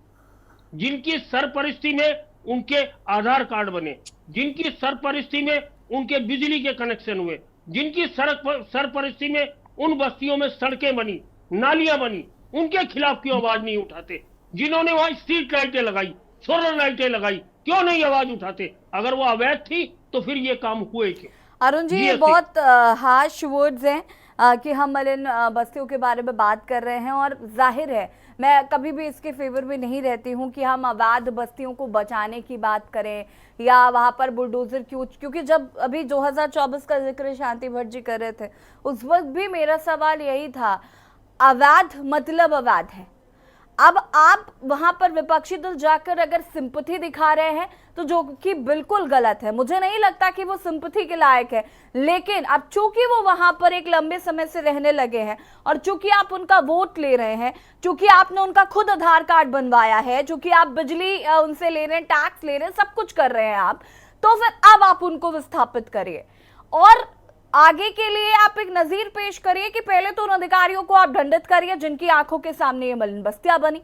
जिनकी सरपरस्ती में उनके आधार कार्ड बने, जिनकी सरपरस्ती में उनके बिजली के कनेक्शन हुए, जिनकी सरपरस्ती में उन बस्तियों में सड़कें बनी, नालियां बनी, उनके खिलाफ क्यों आवाज नहीं उठाते? जिन्होंने वहां स्ट्रीट लाइटें लगाई, सोलर लाइटें लगाई, क्यों नहीं आवाज उठाते? अगर वो अवैध थी तो फिर ये काम हुए क्यों? अरुण जी, ये बहुत हार्श वर्ड्स हैं कि हम मलिन बस्तियों के बारे में बात कर रहे हैं, और जाहिर है मैं कभी भी इसके फेवर में नहीं रहती हूं कि हम अवैध बस्तियों को बचाने की बात करें या वहां पर बुलडोजर क्योंकि जब अभी 2024 का जिक्र शांति भट्ट जी कर रहे थे, उस वक्त भी मेरा सवाल यही था, अवैध मतलब अवैध है। अब आप वहां पर विपक्षी दल जाकर अगर सिंपैथी दिखा रहे हैं तो जो कि बिल्कुल गलत है, मुझे नहीं लगता कि वो सिंपैथी के लायक है। लेकिन अब चूंकि वो वहां पर एक लंबे समय से रहने लगे हैं और चूंकि आप उनका वोट ले रहे हैं, चूंकि आपने उनका खुद आधार कार्ड बनवाया है, चूंकि आप बिजली उनसे ले रहे हैं, टैक्स ले रहे हैं, सब कुछ कर रहे हैं आप, तो फिर अब आप उनको विस्थापित करिए और आगे के लिए आप एक नजीर पेश करिए कि पहले तो उन अधिकारियों को आप दंडित करिए जिनकी आंखों के सामने ये मलिन बस्तियां बनी,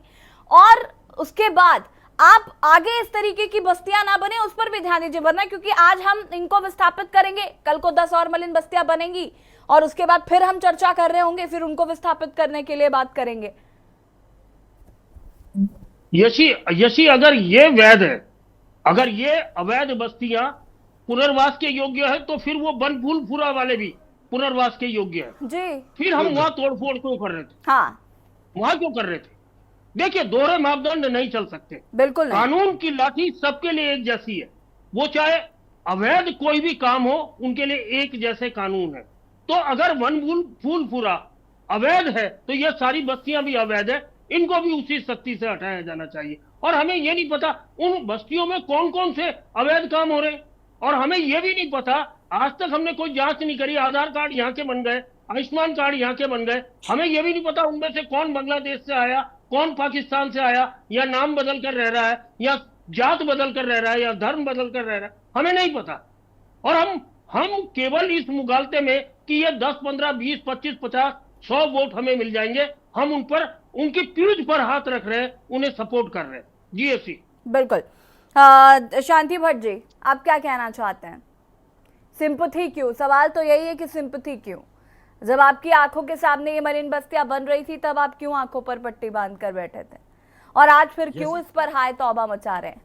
और उसके बाद आप आगे इस तरीके की बस्तियां ना बने उस पर भी ध्यान दीजिए। वरना क्योंकि आज हम इनको विस्थापित करेंगे, कल को 10 और मलिन बस्तियां बनेंगी और उसके बाद फिर हम चर्चा कर रहे होंगे, फिर उनको विस्थापित करने के लिए बात करेंगे। यशी अगर ये वैध है, अगर ये अवैध बस्तियां पुनर्वास के योग्य है तो फिर वो बन फूलपुरा वाले भी पुनर्वास के योग्य है जी। फिर हम वहां तोड़फोड़ क्यों कर रहे थे? हाँ, वहां क्यों कर रहे थे? देखिए, दोहरे मापदंड नहीं चल सकते, बिल्कुल नहीं। कानून की लाठी सबके लिए एक जैसी है, वो चाहे अवैध कोई भी काम हो उनके लिए एक जैसे कानून है। तो अगर वन फूलपुरा अवैध है तो ये सारी बस्तियां भी अवैध है, इनको भी उसी सख्ती से हटाया जाना चाहिए। और हमें ये नहीं पता उन बस्तियों में कौन कौन से अवैध काम हो रहे हैं, और हमें यह भी नहीं पता, आज तक हमने कोई जांच नहीं करी, आधार कार्ड यहाँ के बन गए, आयुष्मान कार्ड यहाँ के बन गए, हमें यह भी नहीं पता उनमें से कौन बांग्लादेश से आया, कौन पाकिस्तान से आया, या नाम बदल कर रह रहा है, या जात बदल कर रह रहा है, या धर्म बदल कर रह रहा है, हमें नहीं पता। और हम केवल इस मुगालते में कि ये 10, 15, 20, 25, 50, 100 वोट हमें मिल जाएंगे, हम उन पर उनकी पीठ पर हाथ रख रहे हैं, उन्हें सपोर्ट कर रहे हैं। जी बिल्कुल। शांति भट्ट जी, आप क्या कहना चाहते हैं? सिंपैथी क्यों? सवाल तो यही है कि सिंपैथी क्यों? जब आपकी आंखों के सामने ये मलिन बस्तियां बन रही थी तब आप क्यों आंखों पर पट्टी बांध कर बैठे थे, और आज फिर क्यों इस पर हाय तौबा मचा रहे हैं?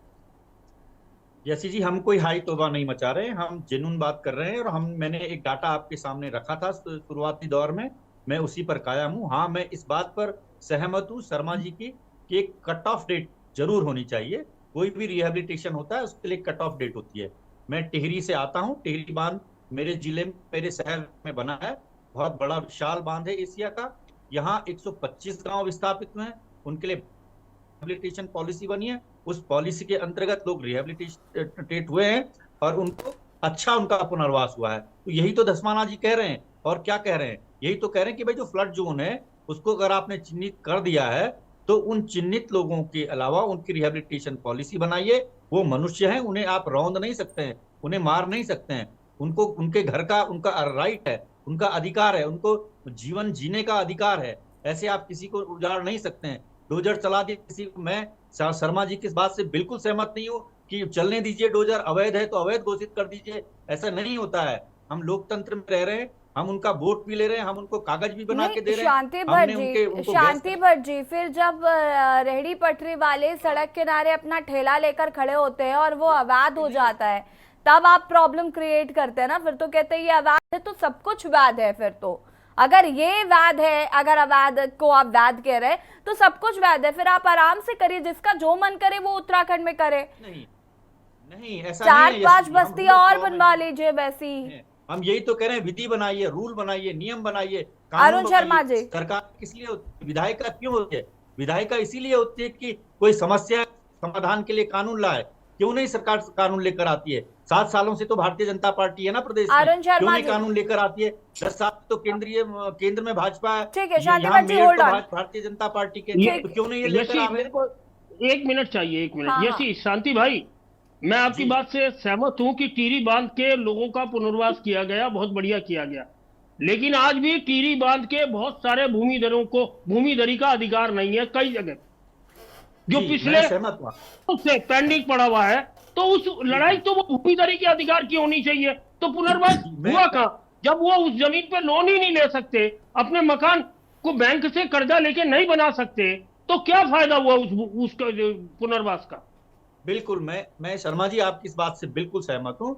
यसी जी, हम कोई हाई तौबा नहीं मचा रहे हैं, हम जेन्युइन बात कर रहे हैं। और मैंने एक डाटा आपके सामने रखा था शुरुआती दौर में, मैं उसी पर कायम हूँ। हाँ, मैं इस बात पर सहमत हूँ शर्मा जी की कि एक कट ऑफ डेट जरूर होनी चाहिए। कोई भी रिहेबिलिटेशन होता है उसके लिए कट ऑफ डेट होती है। मैं टिहरी से आता हूँ, टिहरी बांध मेरे जिले में, मेरे शहर में बना है, बहुत बड़ा विशाल बांध है एशिया का। यहाँ 125 गांव विस्थापित हुए हैं, उनके लिए रिहेबिलिटेशन पॉलिसी बनी है, उस पॉलिसी के अंतर्गत लोग रिहेबिलिटेट हुए हैं और उनको अच्छा उनका पुनर्वास हुआ है। तो यही तो धस्माना जी कह रहे हैं। और क्या कह रहे हैं? यही तो कह रहे हैं कि भाई जो फ्लड जोन है उसको अगर आपने चिन्हित कर दिया है तो उन चिन्हित लोगों के अलावा उनकी रिहेबिलिटेशन पॉलिसी बनाइए। वो मनुष्य हैं, उन्हें आप रौंद नहीं सकते हैं, उन्हें मार नहीं सकते हैं, उनको उनके घर का उनका राइट है, उनका अधिकार है, उनको जीवन जीने का अधिकार है। ऐसे आप किसी को उजाड़ नहीं सकते हैं। डोजर चला दिए किसी को। मैं शर्मा जी की इस बात से बिल्कुल सहमत नहीं हूँ कि चलने दीजिए, डोजर अवैध है तो अवैध घोषित कर दीजिए। ऐसा नहीं होता है। हम लोकतंत्र में रह रहे हैं, हम उनका वोट भी ले रहे हैं, हम उनको कागज भी बना के दे रहे हैं। शांति भट्ट जी, फिर जब रेहड़ी पटरी वाले सड़क किनारे अपना ठेला लेकर खड़े होते हैं और वो अवैध हो जाता है, तब आप प्रॉब्लम क्रिएट करते हैं ना। फिर तो कहते हैं ये अवैध है तो सब कुछ वैध है। फिर तो अगर ये वैध है, अगर अवैध को आप वैध कह रहे हैं तो सब कुछ वैध है। फिर आप आराम से करिए, जिसका जो मन करे वो उत्तराखंड में करे। नहीं, ऐसा 4-5 बस्तियां और बनवा लीजिए वैसी। हम यही तो कह रहे हैं, विधि बनाइए, रूल बनाइए, नियम बनाइए, अरुण शर्मा जी, सरकार किस लिए होती है? विधायिका क्यों होती है? विधायिका इसीलिए होती है कि कोई समस्या समाधान के लिए कानून लाए। क्यों नहीं सरकार कानून लेकर आती है? 7 सालों से तो भारतीय जनता पार्टी है ना प्रदेश में, क्यों नहीं कानून लेकर आती है? 10 साल तो केंद्र में भाजपा है, ठीक है। शांति Bhatt ji, hold on. Bharatiya Janata party के, तो क्यों नहीं ये लेकर आ रहे? 1 मिनट चाहिए, 1 मिनट। यसी, शांति भाई, मैं आपकी बात से सहमत हूं कि टिहरी बांध के लोगों का पुनर्वास किया गया, बहुत बढ़िया किया गया। लेकिन आज भी टिहरी बांध के बहुत सारे भूमिधरों को भूमिधरी का अधिकार नहीं है कई जगह। जो जी, पिछले मैं सहमत हुआ। से पेंडिंग पड़ा हुआ है, तो उस लड़ाई तो वो भूमिधरी के अधिकार की होनी चाहिए। तो पुनर्वास जी, हुआ कहाँ जब वो उस जमीन पे लोन ही नहीं ले सकते, अपने मकान को बैंक से कर्जा लेके नहीं बना सकते, तो क्या फायदा हुआ उस पुनर्वास का? बिल्कुल, मैं शर्मा जी आपकी इस बात से बिल्कुल सहमत हूँ।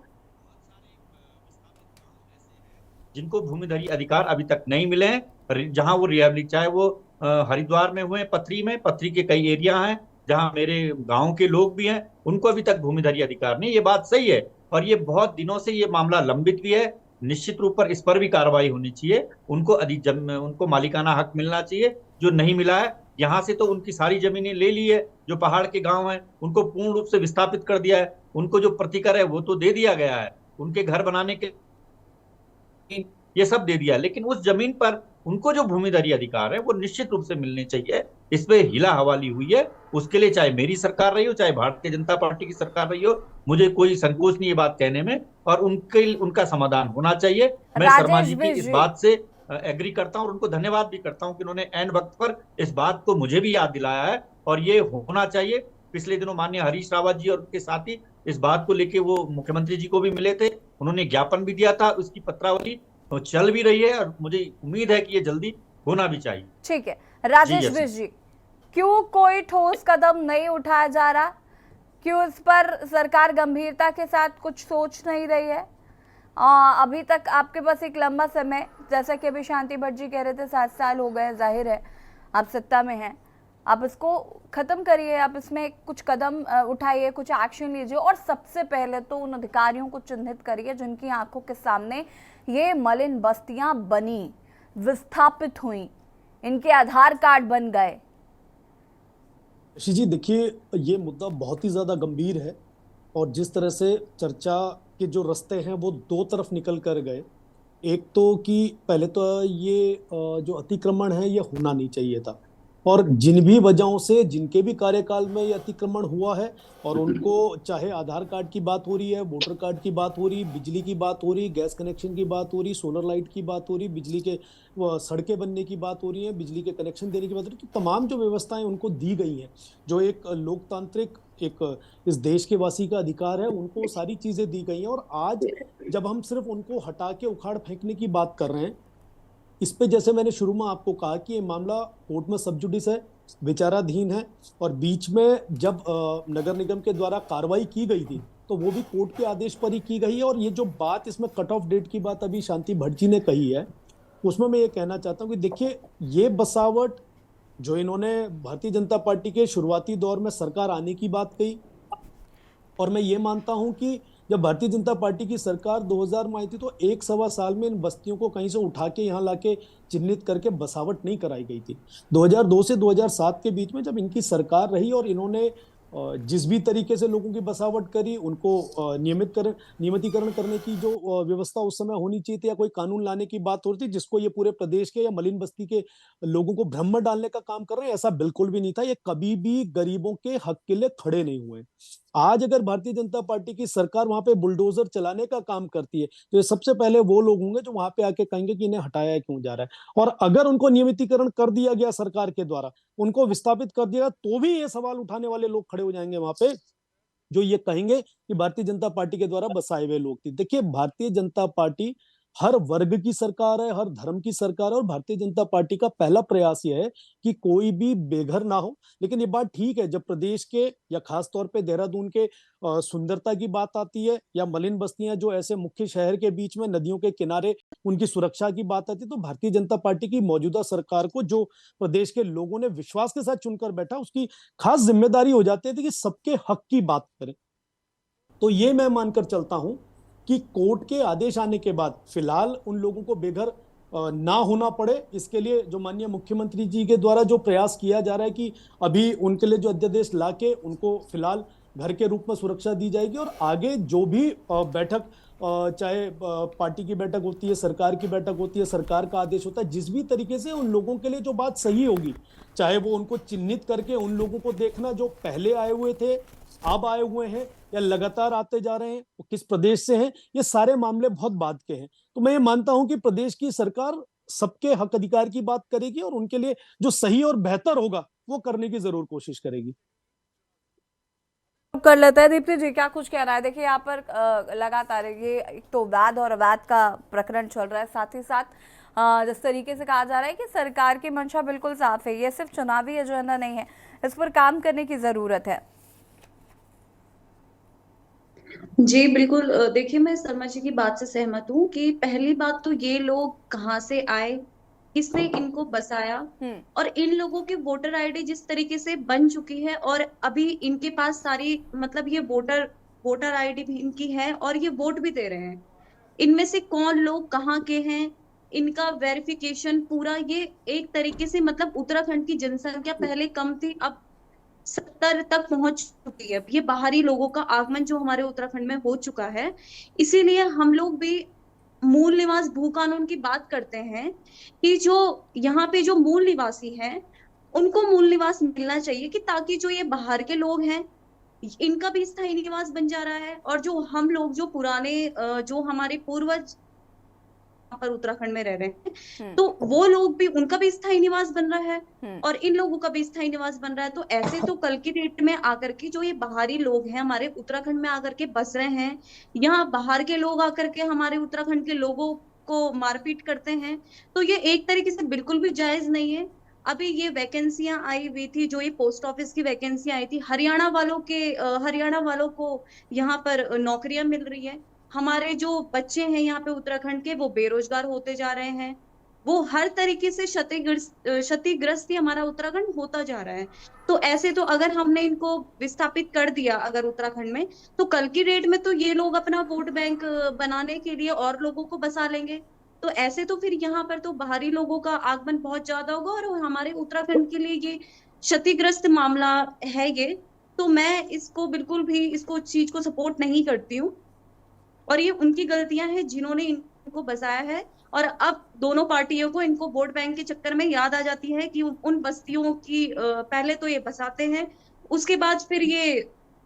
जिनको भूमिधरी अधिकार अभी तक नहीं मिले हैं, जहां वो रिहैबिलिट, चाहे वो हरिद्वार में हुए, पथरी के कई एरिया हैं जहां मेरे गांव के लोग भी हैं, उनको अभी तक भूमिधरी अधिकार नहीं। ये बात सही है और ये बहुत दिनों से ये मामला लंबित भी है। निश्चित रूप पर इस पर भी कार्रवाई होनी चाहिए। उनको मालिकाना हक मिलना चाहिए जो नहीं मिला है। यहाँ से तो उनकी सारी जमीनें ले ली है, जो पहाड़ के गांव हैं उनको पूर्ण रूप से विस्थापित कर दिया है। उनको जो प्रतिकर है वो तो दे दिया गया है, उनके घर बनाने के ये सब दे दिया, लेकिन उस जमीन पर उनको जो भूमिधरी अधिकार है वो निश्चित रूप से मिलने चाहिए। इस पे हिला हवाली हुई है, उसके लिए चाहे मेरी सरकार रही हो, चाहे भारतीय जनता पार्टी की सरकार रही हो, मुझे कोई संकोच नहीं ये बात कहने में, और उनका समाधान होना चाहिए। मैं शर्मा जी की इस बात से एग्री करता हूं और उनको धन्यवाद भी करता हूं कि उन्होंने एन वक्त पर इस बात को मुझे भी याद दिलाया है और ये होना चाहिए। पिछले दिनों माननीय हरीश रावत जी और उनके साथी इस बात को लेके वो मुख्यमंत्री जी को भी मिले थे, उन्होंने ज्ञापन भी दिया था, उसकी पत्रावली तो चल भी रही है और मुझे उम्मीद है कि ये जल्दी होना भी चाहिए। ठीक है राजेश बिष्ट जी, क्यों कोई ठोस कदम नहीं उठाया जा रहा? क्यों इस पर सरकार गंभीरता के साथ कुछ सोच नहीं रही है? अभी तक आपके पास एक लंबा समय, जैसा कि अभी शांति भट्ट जी कह रहे थे, 7 साल हो गए, जाहिर है आप सत्ता में हैं, आप इसको खत्म करिए, आप इसमें कुछ कदम उठाइए, कुछ एक्शन लीजिए और सबसे पहले तो उन अधिकारियों को चिन्हित करिए जिनकी आंखों के सामने ये मलिन बस्तियां बनी, विस्थापित हुई, इनके आधार कार्ड बन गए। ऋषि जी देखिए, ये मुद्दा बहुत ही ज्यादा गंभीर है और जिस तरह से चर्चा के जो रास्ते हैं वो दो तरफ निकल कर गए। एक तो कि पहले तो ये जो अतिक्रमण है ये होना नहीं चाहिए था और जिन भी वजहों से जिनके भी कार्यकाल में ये अतिक्रमण हुआ है और उनको चाहे आधार कार्ड की बात हो रही है, वोटर कार्ड की बात हो रही, बिजली की बात हो रही, गैस कनेक्शन की बात हो रही, सोलर लाइट की बात हो रही, बिजली के सड़कें बनने की बात हो रही है, बिजली के कनेक्शन देने की बात हो रही, तो तमाम जो व्यवस्थाएं उनको दी गई हैं, जो एक लोकतांत्रिक एक इस देश के वासी का अधिकार है, उनको सारी चीजें दी गई हैं। और आज जब हम सिर्फ उनको हटा के उखाड़ फेंकने की बात कर रहे हैं, इस पे जैसे मैंने शुरू में आपको कहा कि ये मामला कोर्ट में सब जुडिस है, विचाराधीन है और बीच में जब नगर निगम के द्वारा कार्रवाई की गई थी तो वो भी कोर्ट के आदेश पर ही की गई है। और ये जो बात इसमें कट ऑफ डेट की बात अभी शांति भट्ट जी ने कही है, उसमें मैं ये कहना चाहता हूँ कि देखिए, ये बसावट जो इन्होंने भारतीय जनता पार्टी के शुरुआती दौर में सरकार आने की बात कही, और मैं ये मानता हूं कि जब भारतीय जनता पार्टी की सरकार 2000 में आई थी तो 1-1.25 साल में इन बस्तियों को कहीं से उठा के यहाँ लाके चिन्हित करके बसावट नहीं कराई गई थी। 2002 से 2007 के बीच में जब इनकी सरकार रही और इन्होंने जिस भी तरीके से लोगों की बसावट करी, उनको नियमितीकरण करने की जो व्यवस्था उस समय होनी चाहिए थी या कोई कानून लाने की बात हो रही थी जिसको ये पूरे प्रदेश के या मलिन बस्ती के लोगों को भ्रम में डालने का काम कर रहे हैं, ऐसा बिल्कुल भी नहीं था। ये कभी भी गरीबों के हक के लिए खड़े नहीं हुए। आज अगर भारतीय जनता पार्टी की सरकार वहां पे बुलडोजर चलाने का काम करती है तो ये सबसे पहले वो लोग होंगे जो वहां पे आके कहेंगे कि इन्हें हटाया क्यों जा रहा है। और अगर उनको नियमितीकरण कर दिया गया सरकार के द्वारा, उनको विस्थापित कर दिया, तो भी ये सवाल उठाने वाले लोग खड़े हो जाएंगे वहां पे जो ये कहेंगे कि भारतीय जनता पार्टी के द्वारा बसाए हुए लोग थे। देखिए, भारतीय जनता पार्टी हर वर्ग की सरकार है, हर धर्म की सरकार है और भारतीय जनता पार्टी का पहला प्रयास यह है कि कोई भी बेघर ना हो। लेकिन ये बात ठीक है, जब प्रदेश के या खास तौर पे देहरादून के सुंदरता की बात आती है या मलिन बस्तियां जो ऐसे मुख्य शहर के बीच में नदियों के किनारे उनकी सुरक्षा की बात आती है, तो भारतीय जनता पार्टी की मौजूदा सरकार को जो प्रदेश के लोगों ने विश्वास के साथ चुनकर बैठा, उसकी खास जिम्मेदारी हो जाती है कि सबके हक की बात करें। तो ये मैं मानकर चलता हूं कि कोर्ट के आदेश आने के बाद फिलहाल उन लोगों को बेघर ना होना पड़े, इसके लिए जो माननीय मुख्यमंत्री जी के द्वारा जो प्रयास किया जा रहा है कि अभी उनके लिए जो अध्यादेश लाके उनको फिलहाल घर के रूप में सुरक्षा दी जाएगी और आगे जो भी बैठक, चाहे पार्टी की बैठक होती है, सरकार की बैठक होती है, सरकार का आदेश होता है, जिस भी तरीके से उन लोगों के लिए जो बात सही होगी, चाहे वो उनको चिन्हित करके उन लोगों को देखना जो पहले आए हुए थे, अब आए हुए हैं या लगातार आते जा रहे हैं, वो किस प्रदेश से हैं, ये सारे मामले बहुत बाद के हैं। तो मैं ये मानता हूं कि प्रदेश की सरकार सबके हक अधिकार की बात करेगी और उनके लिए जो सही और बेहतर होगा वो करने की जरूर कोशिश करेगी। रुख कर लेते हैं। दीप्ति जी, क्या कुछ कहना है? देखिए, यहाँ पर लगातार ये एक तो वैध और अवैध का प्रकरण चल रहा है, साथ ही साथ जिस तरीके से कहा जा रहा है कि सरकार की मंशा बिल्कुल साफ है, ये सिर्फ चुनावी एजेंडा नहीं है, इस पर काम करने की जरूरत है। जी बिल्कुल। देखिए, मैं शर्मा जी की बात से सहमत हूँ कि पहली बात तो ये लोग कहाँ से आए, किसने इनको बसाया, और इन लोगों की वोटर आईडी जिस तरीके से बन चुकी है और अभी इनके पास सारी मतलब ये वोटर आईडी भी इनकी है और ये वोट भी दे रहे हैं। इनमें से कौन लोग कहाँ के हैं, इनका वेरिफिकेशन पूरा, ये एक तरीके से मतलब उत्तराखंड की जनसंख्या पहले कम थी, अब 70 तक पहुंच चुकी है। ये बाहरी लोगों का आगमन जो हमारे उत्तराखंड में हो चुका है, इसीलिए हम लोग भी मूल निवास भू कानून की बात करते हैं कि जो यहाँ पे जो मूल निवासी हैं उनको मूल निवास मिलना चाहिए, कि ताकि जो ये बाहर के लोग हैं इनका भी स्थायी निवास बन जा रहा है, और जो हम लोग जो पुराने जो हमारे पूर्वज पर उत्तराखंड में रह रहे हैं तो वो लोग भी, उनका भी स्थायी निवास बन रहा है और इन लोगों का भी स्थायी निवास बन रहा है। तो ऐसे तो कल की डेट में आकर के जो ये बाहरी लोग हैं हमारे उत्तराखंड में आकर के बस रहे हैं, यहाँ बाहर के लोग आकर के हमारे उत्तराखंड के लोगों को मारपीट करते हैं, तो ये एक तरीके से बिल्कुल भी जायज नहीं है। अभी ये वैकेंसियां आई हुई थी, जो ये पोस्ट ऑफिस की वैकेंसियां आई थी, हरियाणा वालों को यहाँ पर नौकरियां मिल रही है। हमारे जो बच्चे हैं यहाँ पे उत्तराखंड के, वो बेरोजगार होते जा रहे हैं, वो हर तरीके से क्षतिग्रस्त ही हमारा उत्तराखंड होता जा रहा है। तो ऐसे तो अगर हमने इनको विस्थापित कर दिया अगर उत्तराखंड में, तो कल की डेट में तो ये लोग अपना वोट बैंक बनाने के लिए और लोगों को बसा लेंगे। तो ऐसे तो फिर यहाँ पर तो बाहरी लोगों का आगमन बहुत ज्यादा होगा और हमारे उत्तराखंड के लिए ये क्षतिग्रस्त मामला है ये। तो मैं इसको बिल्कुल भी इसको चीज को सपोर्ट नहीं करती हूँ, और ये उनकी गलतियां हैं जिन्होंने इनको बसाया है। और अब दोनों पार्टियों को इनको वोट बैंक के चक्कर में याद आ जाती है कि उन बस्तियों की पहले तो ये बसाते हैं, उसके बाद फिर ये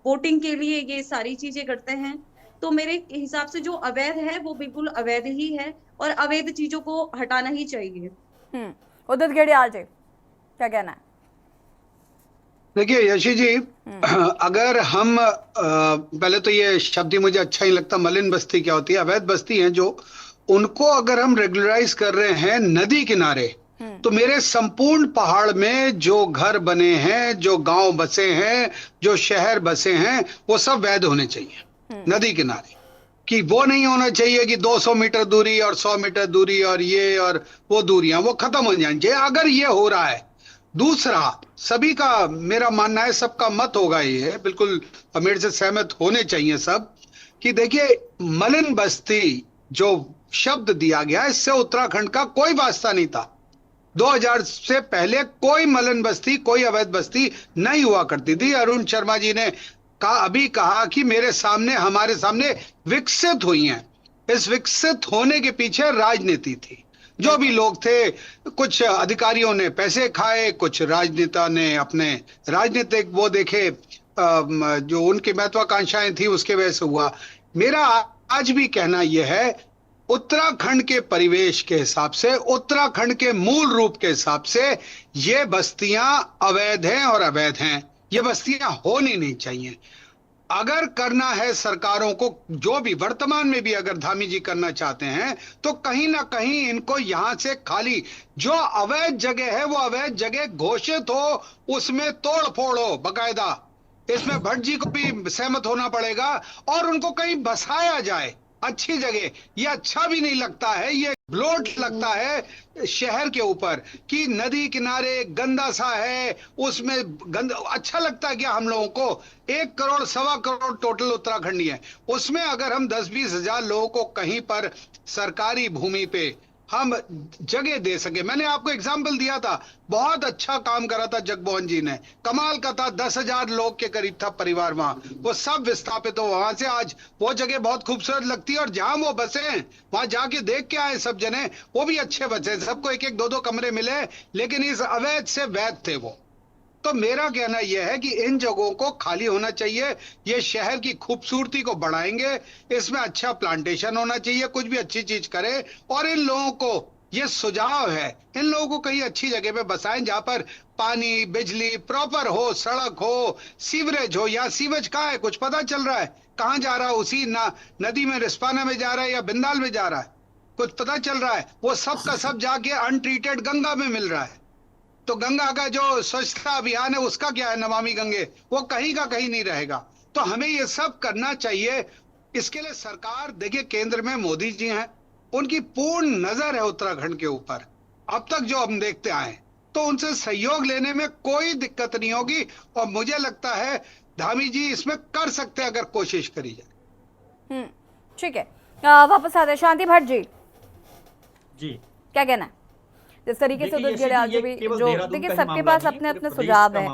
वोटिंग के लिए ये सारी चीजें करते हैं। तो मेरे हिसाब से जो अवैध है वो बिल्कुल अवैध ही है और अवैध चीजों को हटाना ही चाहिए। उदित गेड़ियाल जी, क्या कहना है? देखिए यशी जी, अगर हम पहले तो ये शब्द ही मुझे अच्छा ही लगता, मलिन बस्ती क्या होती है? अवैध बस्ती है जो, उनको अगर हम रेगुलराइज कर रहे हैं नदी किनारे, तो मेरे संपूर्ण पहाड़ में जो घर बने हैं, जो गांव बसे हैं, जो शहर बसे हैं, वो सब वैध होने चाहिए नदी किनारे। कि वो नहीं होना चाहिए कि 200 मीटर दूरी और 100 मीटर दूरी और ये और वो दूरियां वो खत्म हो जानी चाहिए, अगर ये हो रहा है। दूसरा, सभी का मेरा मानना है, सबका मत होगा ये, बिल्कुल मेरे से सहमत होने चाहिए सब, कि देखिए मलिन बस्ती जो शब्द दिया गया, इससे उत्तराखंड का कोई वास्ता नहीं था। 2000 से पहले कोई मलिन बस्ती, कोई अवैध बस्ती नहीं हुआ करती थी। अरुण शर्मा जी ने अभी कहा कि हमारे सामने विकसित हुई हैं। इस विकसित होने के पीछे राजनीति थी। जो भी लोग थे, कुछ अधिकारियों ने पैसे खाए, कुछ राजनेता ने अपने राजनीतिक वो देखे, जो उनकी महत्वाकांक्षाएं थी उसके वजह से हुआ। मेरा आज भी कहना यह है, उत्तराखंड के परिवेश के हिसाब से, उत्तराखंड के मूल रूप के हिसाब से, ये बस्तियां अवैध हैं और अवैध हैं। ये बस्तियां होनी नहीं चाहिए। अगर करना है सरकारों को, जो भी वर्तमान में भी अगर धामी जी करना चाहते हैं, तो कहीं ना कहीं इनको यहां से खाली, जो अवैध जगह है वो अवैध जगह घोषित हो, उसमें तोड़ फोड़ हो बकायदा। इसमें भट्ट जी को भी सहमत होना पड़ेगा और उनको कहीं बसाया जाए अच्छी जगह। ये अच्छा भी नहीं लगता है, ये ब्लोट लगता है शहर के ऊपर कि नदी किनारे गंदा सा है, उसमें अच्छा लगता है क्या हम लोगों को? 1 करोड़ 1.25 करोड़ टोटल उत्तराखंडी है, उसमें अगर हम 10-20 हजार लोगों को कहीं पर सरकारी भूमि पे हम जगह दे सके। मैंने आपको एग्जाम्पल दिया था, बहुत अच्छा काम करा था जगमोहन जी ने, कमाल का था। 10,000 लोग के करीब था परिवार वहां, वो सब विस्थापित हो वहां से। आज वो जगह बहुत खूबसूरत लगती है और जहां वो बसे हैं वहां जाके देख के आए सब जने, वो भी अच्छे बसे, सबको 1-1 2-2 कमरे मिले, लेकिन इस अवैध से वैध थे वो। तो मेरा कहना यह है कि इन जगहों को खाली होना चाहिए। ये शहर की खूबसूरती को बढ़ाएंगे, इसमें अच्छा प्लांटेशन होना चाहिए, कुछ भी अच्छी चीज करे, और इन लोगों को ये सुझाव है, इन लोगों को कहीं अच्छी जगह पे बसाएं जहां पर पानी बिजली प्रॉपर हो, सड़क हो, सीवरेज हो। या सीवेज कहाँ है कुछ पता चल रहा है? कहाँ जा रहा है? उसी नदी में, रिस्पाना में जा रहा है या बिंदाल में जा रहा है? कुछ पता चल रहा है? वो सब का सब जाके अनट्रीटेड गंगा में मिल रहा है। तो गंगा का जो स्वच्छता अभियान है उसका क्या है, नमामि गंगे, वो कहीं का कहीं नहीं रहेगा। तो हमें ये सब करना चाहिए। इसके लिए सरकार, देखिए केंद्र में मोदी जी हैं, उनकी पूर्ण नजर है उत्तराखंड के ऊपर। अब तक जो हम देखते आए, तो उनसे सहयोग लेने में कोई दिक्कत नहीं होगी। और मुझे लगता है धामी जी इसमें कर सकते हैं अगर कोशिश करी जाए। ठीक है, वापस आते हैं शांति भट्ट जी। जी क्या कहना है जिस तरीके से उद्धव गेड़ियाल जो देखिए सबके पास अपने अपने सुझाव है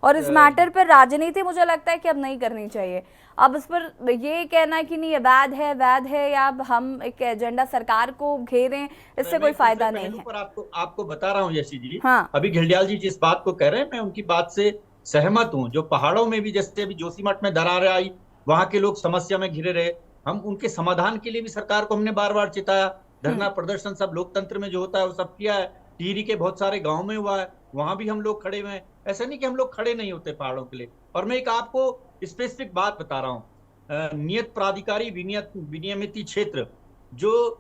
और इस मैटर पर राजनीति मुझे लगता है कि अब नहीं करनी चाहिए। अब इस पर ये कहना है कि नहीं ये वैध है या अब हम एक एजेंडा सरकार को घेरें, इससे कोई फायदा नहीं है। पर आपको बता रहा हूँ यशी जी, हाँ। अभी घिल्डियाल जी जिस बात को कह रहे हैं मैं उनकी बात से सहमत हूँ। जो पहाड़ों में भी जैसे अभी जोशीमठ में दरारें आई, वहां के लोग समस्या में घिरे रहे, हम उनके समाधान के लिए भी सरकार को हमने बार बार चिताया। धरना प्रदर्शन सब लोकतंत्र में जो होता है वो सब किया है। टिहरी के बहुत सारे गाँव में हुआ है, वहां भी हम लोग खड़े हुए हैं। ऐसा नहीं कि हम लोग खड़े नहीं होते पहाड़ों के लिए। और मैं एक आपको स्पेसिफिक बात बता रहा हूँ, नियत प्राधिकारी विनियमित क्षेत्र जो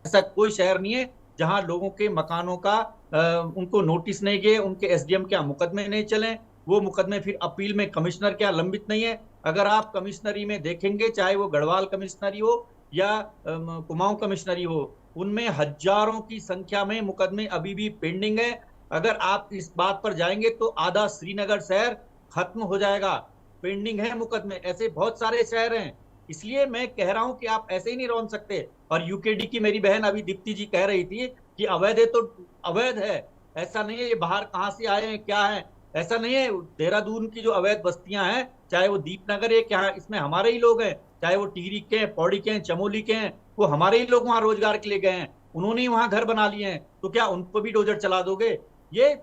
ऐसा कोई शहर नहीं है जहां लोगों के मकानों का उनको नोटिस नहीं गए, उनके एसडीएम क्या मुकदमे नहीं चले, वो मुकदमे फिर अपील में कमिश्नर क्या लंबित नहीं है। अगर आप कमिश्नरी में देखेंगे, चाहे वो गढ़वाल कमिश्नरी हो या कुमाऊं कमिश्नरी हो, उनमें हजारों की संख्या में मुकदमे अभी भी पेंडिंग है। अगर आप इस बात पर जाएंगे तो आधा श्रीनगर शहर खत्म हो जाएगा, पेंडिंग है मुकदमे। ऐसे बहुत सारे शहर हैं। इसलिए मैं कह रहा हूं कि आप ऐसे ही नहीं रोन सकते। और यूकेडी की मेरी बहन अभी दीप्ति जी कह रही थी कि अवैध है तो अवैध है, ऐसा नहीं है ये बाहर कहां से आए हैं क्या है, ऐसा नहीं है। देहरादून की जो अवैध बस्तियां हैं, चाहे वो दीपनगर है क्या, इसमें हमारे ही लोग हैं, चाहे वो टिहरी के, पौड़ी के, चमोली के हैं, वो हमारे ही लोग वहां रोजगार के लिए गए हैं, उन्होंने ही वहां घर बना लिए हैं। तो क्या उनको भी डोजर चला दोगे? ये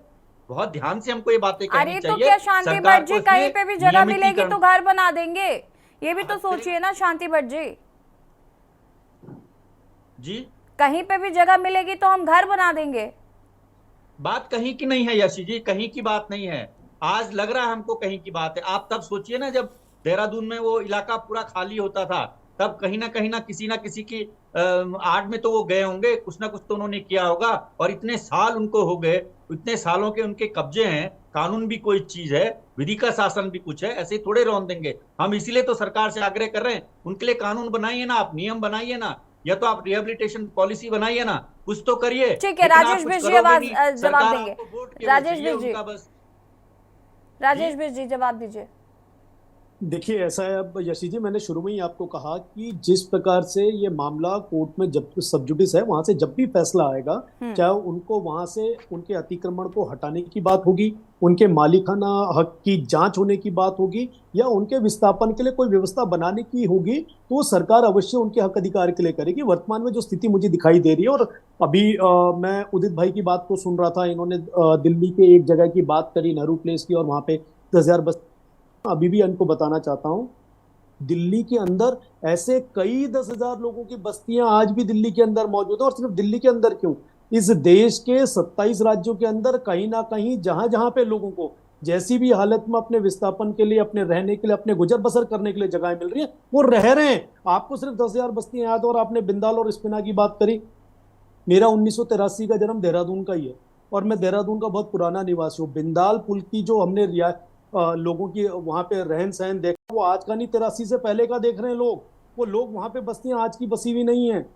बहुत ध्यान से हमको ये बातें कहनी चाहिए। अरे तो क्या शांति भट्ट जी, कहीं पे भी जगह मिलेगी तो घर बना देंगे, ये भी तो सोचिए ना शांति भट्ट जी। कहीं पे भी जगह मिलेगी तो हम घर बना देंगे। बात कहीं की नहीं है यशी जी, कहीं की बात नहीं है। आज लग रहा है हमको कहीं की बात है। आप तब सोचिए ना जब देहरादून में वो इलाका पूरा खाली होता था, तब कहीं ना किसी की आड़ में तो वो गए होंगे, कुछ ना कुछ तो उन्होंने किया होगा। और इतने साल उनको हो गए, इतने सालों के उनके कब्जे हैं। कानून भी कोई चीज है, विधि का शासन भी कुछ है, ऐसे ही थोड़े रौन देंगे हम। इसीलिए तो सरकार से आग्रह कर रहे हैं, उनके लिए कानून बनाइए ना, आप नियम बनाइए ना, या तो आप रिहेबिलिटेशन पॉलिसी बनाइए ना, कुछ तो करिए। ठीक है, राजेश बिष्ट जी जवाब देंगे। राजेश बिष्ट जी जवाब दीजिए। देखिए ऐसा है, अब यशी जी मैंने शुरू में ही आपको कहा कि जिस प्रकार से ये मामला कोर्ट में जब सब जुडिस है, वहां से जब भी फैसला आएगा, चाहे उनको वहां से उनके अतिक्रमण को हटाने की बात होगी, उनके मालिकाना हक की जांच होने की बात होगी, या उनके विस्थापन के लिए कोई व्यवस्था बनाने की होगी, तो सरकार अवश्य उनके हक अधिकार के लिए करेगी। वर्तमान में जो स्थिति मुझे दिखाई दे रही है, और अभी मैं उदित भाई की बात को सुन रहा था, इन्होंने दिल्ली के एक जगह की बात करी, नेहरू प्लेस की, और वहां पे 10,000 बस। अभी भी इनको बताना चाहता हूं, दिल्ली के अंदर ऐसे कई 10,000 लोगों की बस्तियां आज भी दिल्ली के अंदर मौजूद है। और सिर्फ दिल्ली के अंदर क्यों, इस देश के 27 राज्यों के अंदर कहीं ना कहीं जहां जहां पे लोगों को जैसी भी हालत में अपने विस्थापन के लिए, अपने रहने के लिए, अपने गुजर बसर करने के लिए जगह मिल रही है, वो रह रहे हैं। आपको सिर्फ 10,000 बस्तियां याद, और आपने बिंदाल और स्पिना की बात करी। मेरा 1983 का जन्म देहरादून का ही है, और मैं देहरादून का बहुत पुराना निवासी हूँ। बिंदाल पुल की जो हमने लोगों की वहां पे रहन सहन देखा, वो आज का नहीं, 83 से पहले का देख रहे हैं लोग। वो लोग वहां पे बस्तियां आज की बसी हुई नहीं है।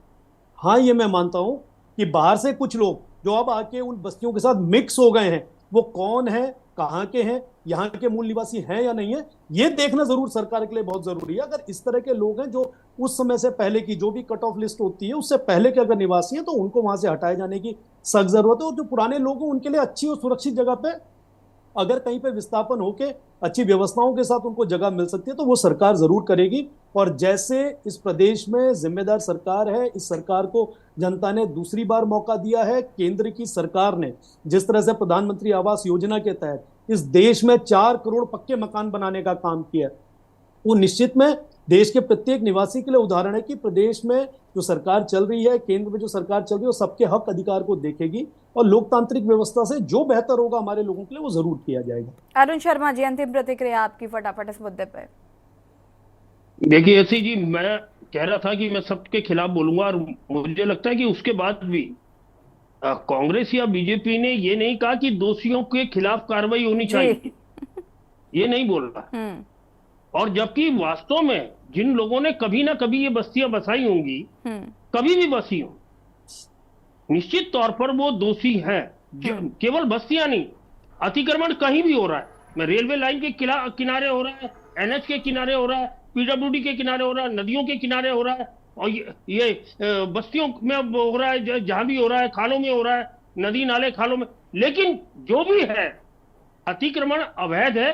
हाँ, ये मैं मानता हूं कि बाहर से कुछ लोग जो अब आके उन बस्तियों के साथ मिक्स हो गए हैं, वो कौन है, कहाँ के हैं, यहाँ के मूल निवासी हैं या नहीं है, ये देखना जरूर सरकार के लिए बहुत जरूरी है। अगर इस तरह के लोग हैं जो उस समय से पहले की जो भी कट ऑफ लिस्ट होती है उससे पहले के अगर निवासी हैं, तो उनको वहां से हटाए जाने की सख्त जरूरत है। और जो पुराने लोग हैं उनके लिए अच्छी और सुरक्षित जगह पे अगर कहीं पे विस्थापन होके अच्छी व्यवस्थाओं के साथ उनको जगह मिल सकती है, तो वो सरकार जरूर करेगी। और जैसे इस प्रदेश में जिम्मेदार सरकार है, इस सरकार को जनता ने दूसरी बार मौका दिया है। केंद्र की सरकार ने जिस तरह से प्रधानमंत्री आवास योजना के तहत इस देश में 4 करोड़ पक्के मकान बनाने का काम किया, वो निश्चित में देश के प्रत्येक निवासी के लिए उदाहरण है कि प्रदेश में जो सरकार चल रही है, केंद्र में जो सरकार चल रही है, वो सबके हक अधिकार को देखेगी और लोकतांत्रिक व्यवस्था से जो बेहतर होगा हमारे लोगों के लिए वो जरूर किया जाएगा। अरुण शर्मा जी, अंतिम प्रतिक्रिया आपकी फटाफट इस मुद्दे पर। देखिए ऐसी जी, मैं कह रहा था कि मैं सबके खिलाफ बोलूंगा, और मुझे लगता है कि उसके बाद भी कांग्रेस या बीजेपी ने ये नहीं कहा कि दोषियों के खिलाफ कार्रवाई होनी चाहिए, ये नहीं बोल रहा। और जबकि वास्तव में जिन लोगों ने कभी ना कभी ये बस्तियां बसाई होंगी, कभी भी बसी हो, निश्चित तौर पर वो दोषी हैं। केवल बस्तियां नहीं, अतिक्रमण कहीं भी हो रहा है, मैं रेलवे लाइन के किनारे हो रहा है, एनएच के किनारे हो रहा है, पीडब्ल्यूडी के किनारे हो रहा है, नदियों के किनारे हो रहा है, और ये बस्तियों में हो रहा है, जहां भी हो रहा है, खालों में हो रहा है, नदी नाले खालों में। लेकिन जो भी है अतिक्रमण अवैध है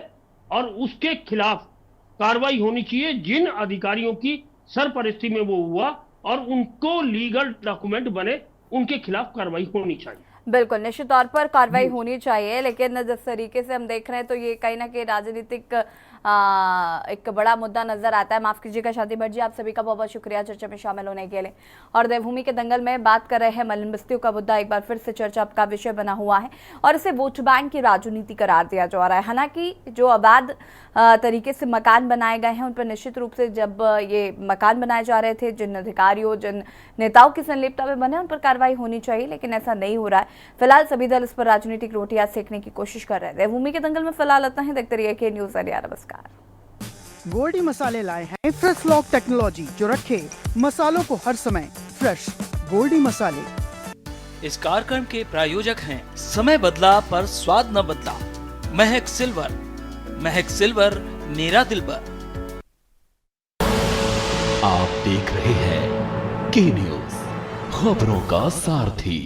और उसके खिलाफ कार्रवाई होनी चाहिए। जिन अधिकारियों की सरपरस्ती में वो हुआ और उनको लीगल डॉक्यूमेंट बने, उनके खिलाफ कार्रवाई होनी चाहिए। बिल्कुल, निश्चित तौर पर कार्रवाई होनी चाहिए, लेकिन जिस तरीके से हम देख रहे हैं तो ये कहीं ना कहीं राजनीतिक एक बड़ा मुद्दा नजर आता है। माफ कीजिएगा शांति भट्ट जी, आप सभी का बहुत बहुत शुक्रिया चर्चा में शामिल होने के लिए। और देवभूमि के दंगल में बात कर रहे हैं, मलिन बस्तियों का मुद्दा एक बार फिर से चर्चा का विषय बना हुआ है और इसे वोट बैंक की राजनीति करार दिया जा रहा है। हालांकि जो अवैध तरीके से मकान बनाए गए हैं उन पर निश्चित रूप से जब ये मकान बनाए जा रहे थे, जिन अधिकारियों जिन नेताओं की संलिप्तता में बने उन पर कार्रवाई होनी चाहिए, लेकिन ऐसा नहीं हो रहा है। फिलहाल सभी दल इस पर राजनीतिक रोटियां सेकने की कोशिश कर रहे हैं। देवभूमि के दंगल में फिलहाल आता है, देखते रहिए के न्यूज़ इंडिया। नमस्कार। गोल्डी मसाले लाए हैं फ्रेश लॉक टेक्नोलॉजी, जो रखे मसालों को हर समय फ्रेश। गोल्डी मसाले। इस कार्यक्रम के प्रायोजक हैं समय बदला पर स्वाद न बदला, महक सिल्वर। महक सिल्वर, मेरा दिलबर। आप देख रहे हैं के न्यूज़, खबरों का सारथी।